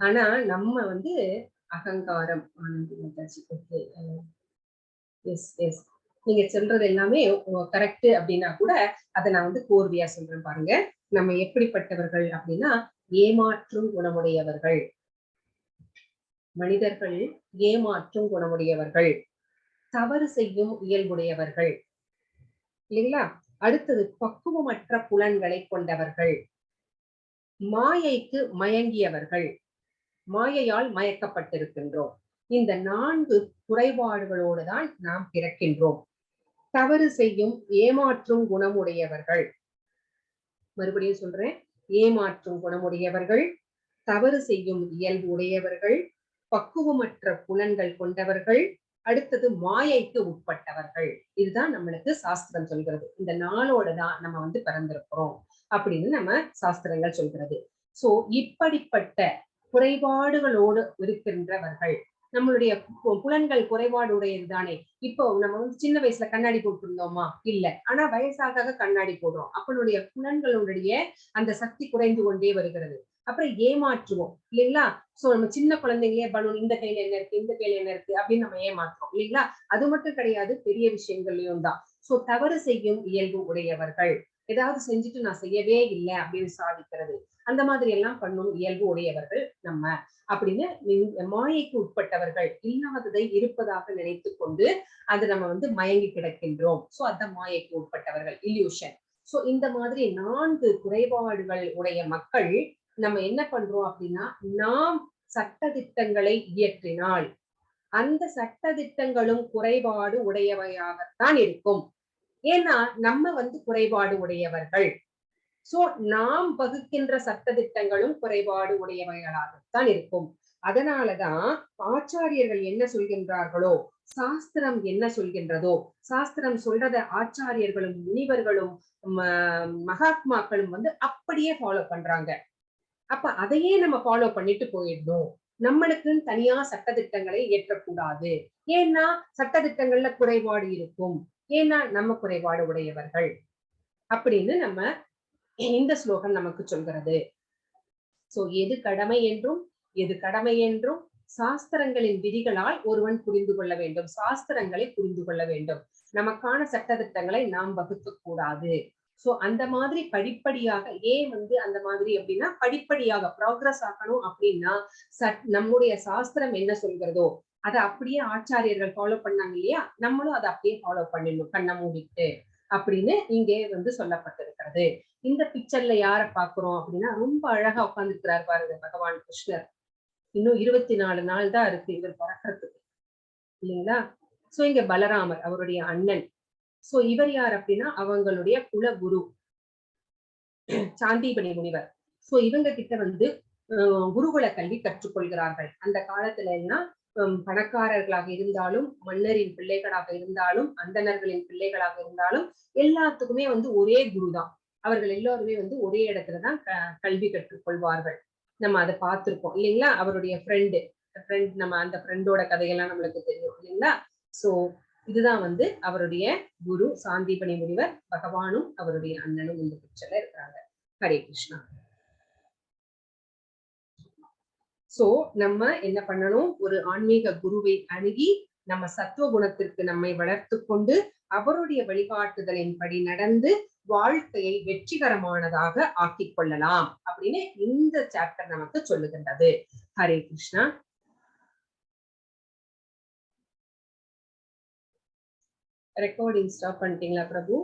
ஆனா நம்ம வந்து அகங்காரம். மாதாஜி ஓகே. Yes yes. நீங்க சொல்றது எல்லாமே கரெக்ட் அப்படின்னா கூட அதை நான் வந்து கோர்வையா சொல்றேன் பாருங்க. நம்ம எப்படிப்பட்டவர்கள் அப்படின்னா ஏமாற்றும் குணமுடையவர்கள். மனிதர்கள் ஏமாற்றும் குணமுடையவர்கள், தவறு செய்யும் இயல்புடையவர்கள் இல்லைங்களா? அடுத்தது பக்குவமற்ற புலன்களை கொண்டவர்கள், மாயைக்கு மயங்கியவர்கள், மாயையால் மயக்கப்பட்டிருக்கின்றோம். இந்த 4 குறைபாடுகளோடு தான் நாம் பிறக்கின்றோம். தவறு செய்யும் ஏமாற்றும் குணமுடையவர்கள். மறுபடியும் சொல்றேன், ஏமாற்றும் குணமுடையவர்கள், தவறு செய்யும் இயல்பு உடையவர்கள், பக்குவமற்ற புலன்கள் கொண்டவர்கள், அடுத்தது மாயைக்கு உட்பட்டவர்கள். இதுதான் நம்மளுக்கு சாஸ்திரம் சொல்கிறது. இந்த நாளோட தான் நம்ம வந்து பிறந்திருக்கிறோம் அப்படின்னு நம்ம சாஸ்திரங்கள் சொல்கிறது. சோ இப்படிப்பட்ட குறைபாடுகளோடு இருக்கின்றவர்கள். நம்மளுடைய புலன்கள் குறைபாடு உடையது தானே. இப்போ நம்ம வந்து சின்ன வயசுல கண்ணாடி போட்டிருந்தோமா? இல்ல. ஆனா வயசாக கண்ணாடி போடுறோம். அப்பனுடைய புலன்களுடைய அந்த சக்தி குறைந்து கொண்டே வருகிறது. அப்புறம் ஏமாற்றுவோம் இல்லைங்களா? சோ நம்ம சின்ன குழந்தைங்களே பலூன், இந்த கையில என்ன இருக்கு, இந்த கையில என்ன இருக்கு அப்படின்னு நம்ம ஏமாற்றுறோம் இல்லைங்களா? அது மட்டும் கிடையாது, பெரிய விஷயங்கள்லயும் தான். சோ தவறு செய்யும் இயல்பு உடையவர்கள். ஏதாவது செஞ்சுட்டு நான் செய்யவே இல்லை அப்படின்னு சாதிக்கிறது, அந்த மாதிரி எல்லாம் பண்ணும் இயல்பு உடையவர்கள் நம்ம. அப்படின்னு மாயைக்கு உட்பட்டவர்கள், இல்லாததை இருப்பதாக நினைத்து கொண்டு அது நம்ம வந்து மயங்கி கிடக்கின்றோம். சோ அந்த மாயைக்கு உட்பட்டவர்கள், இல்யூஷன். சோ இந்த மாதிரி 4 குறைபாடுகள் உடைய மக்கள் நம்ம என்ன பண்றோம் அப்படின்னா, நாம் சட்ட திட்டங்களை இயற்றினால் அந்த சட்ட திட்டங்களும் குறைபாடு உடையவையாகத்தான் இருக்கும். ஏன்னா நம்ம வந்து குறைபாடு உடையவர்கள். சோ நாம் வகுக்கின்ற சட்ட திட்டங்களும் குறைபாடு உடையவைகளாகத்தான் இருக்கும். அதனாலதான் ஆச்சாரியர்கள் என்ன சொல்கின்றார்களோ, சாஸ்திரம் என்ன சொல்கின்றதோ, சாஸ்திரம் சொல்றத ஆச்சாரியர்களும் முனிவர்களும் மகாத்மாக்களும் வந்து அப்படியே ஃபாலோ பண்றாங்க. அப்ப அதையே நம்ம ஃபாலோ பண்ணிட்டு போயிடணும். நம்மளுக்குன்னு தனியா சட்டதிட்டங்களை இயற்றக்கூடாது. ஏன்னா சட்டதிட்டங்கள்ல குறைபாடு இருக்கும். ஏன்னா நம்ம குறைபாடு உடையவர்கள் அப்படின்னு நம்ம இந்த ஸ்லோகம் நமக்கு சொல்கிறது. சோ எது கடமை என்றும் எது கடமை என்றும் சாஸ்திரங்களின் விதிகளால் ஒருவன் புரிந்து கொள்ள வேண்டும். சாஸ்திரங்களை புரிந்து கொள்ள வேண்டும். நமக்கான சட்டதிட்டங்களை நாம் வகுக்க கூடாது. சோ அந்த மாதிரி படிப்படியாக ஏன் வந்து அந்த மாதிரி அப்படின்னா படிப்படியாக ப்ராக்ரஸ் ஆகணும் அப்படின்னா நம்முடைய சாஸ்திரம் என்ன சொல்கிறதோ அதை அப்படியே ஆச்சாரியர்கள் ஃபாலோ பண்ணாங்க இல்லையா, நம்மளும் அதை அப்படியே ஃபாலோ பண்ணிடணும் கண்ணை மூடிட்டு அப்படின்னு இங்கே வந்து சொல்லப்பட்டிருக்கிறது. இந்த பிக்சர்ல யார பாக்குறோம் அப்படின்னா, ரொம்ப அழகா உட்கார்ந்துருக்கிறாரு பாருங்க பகவான் கிருஷ்ணர். இன்னும் 24 நாள் தான் இருக்கு இவர் பிறக்கிறதுக்கு இல்லைங்களா. சோ இங்க பலராமர் அவருடைய அண்ணன். சோ இவர் யார் அப்படின்னா அவங்களுடைய குலகுரு சாந்தீபனி முனிவர். சோ இவங்க கிட்ட வந்து குருகுல கல்வி கற்றுக்கொள்கிறார்கள். அந்த காலத்துல எல்லாம் பணக்காரர்களாக இருந்தாலும், மன்னரின் பிள்ளைகளாக இருந்தாலும், அந்தணர்களின் பிள்ளைகளாக இருந்தாலும் எல்லாத்துக்குமே வந்து ஒரே குருதான். அவர்கள் எல்லோருமே வந்து ஒரே இடத்துலதான் கல்வி கற்றுக்கொள்வார்கள். நம்ம அதை பார்த்திருக்கோம் இல்லைங்களா. அவருடைய ஃப்ரெண்ட் நம்ம அந்த ஃப்ரெண்டோட கதையெல்லாம் நம்மளுக்கு தெரியும் இல்லைங்களா. சோ இதுதான் வந்து அவருடைய குரு சாந்தீபனி முனிவர். பகவானும் அவருடைய அண்ணனும் இந்த பிக்சர்ல இருக்கிறாங்க. ஹரே கிருஷ்ணா. சோ நம்ம என்ன பண்ணணும், ஒரு ஆன்மீக குருவை அணுகி நம்ம சத்துவ குணத்திற்கு நம்மை வளர்த்து கொண்டு அவருடைய வழிகாட்டுதலின்படி நடந்து வாழ்க்கையை வெற்றிகரமானதாக ஆக்கிக் கொள்ளலாம் அப்படின்னு இந்த சாப்டர் நமக்கு சொல்லுகின்றது. ஹரே கிருஷ்ணா. ரெக்கார்டிங் ஸ்டாப் பண்ணிட்டீங்களா பிரபு?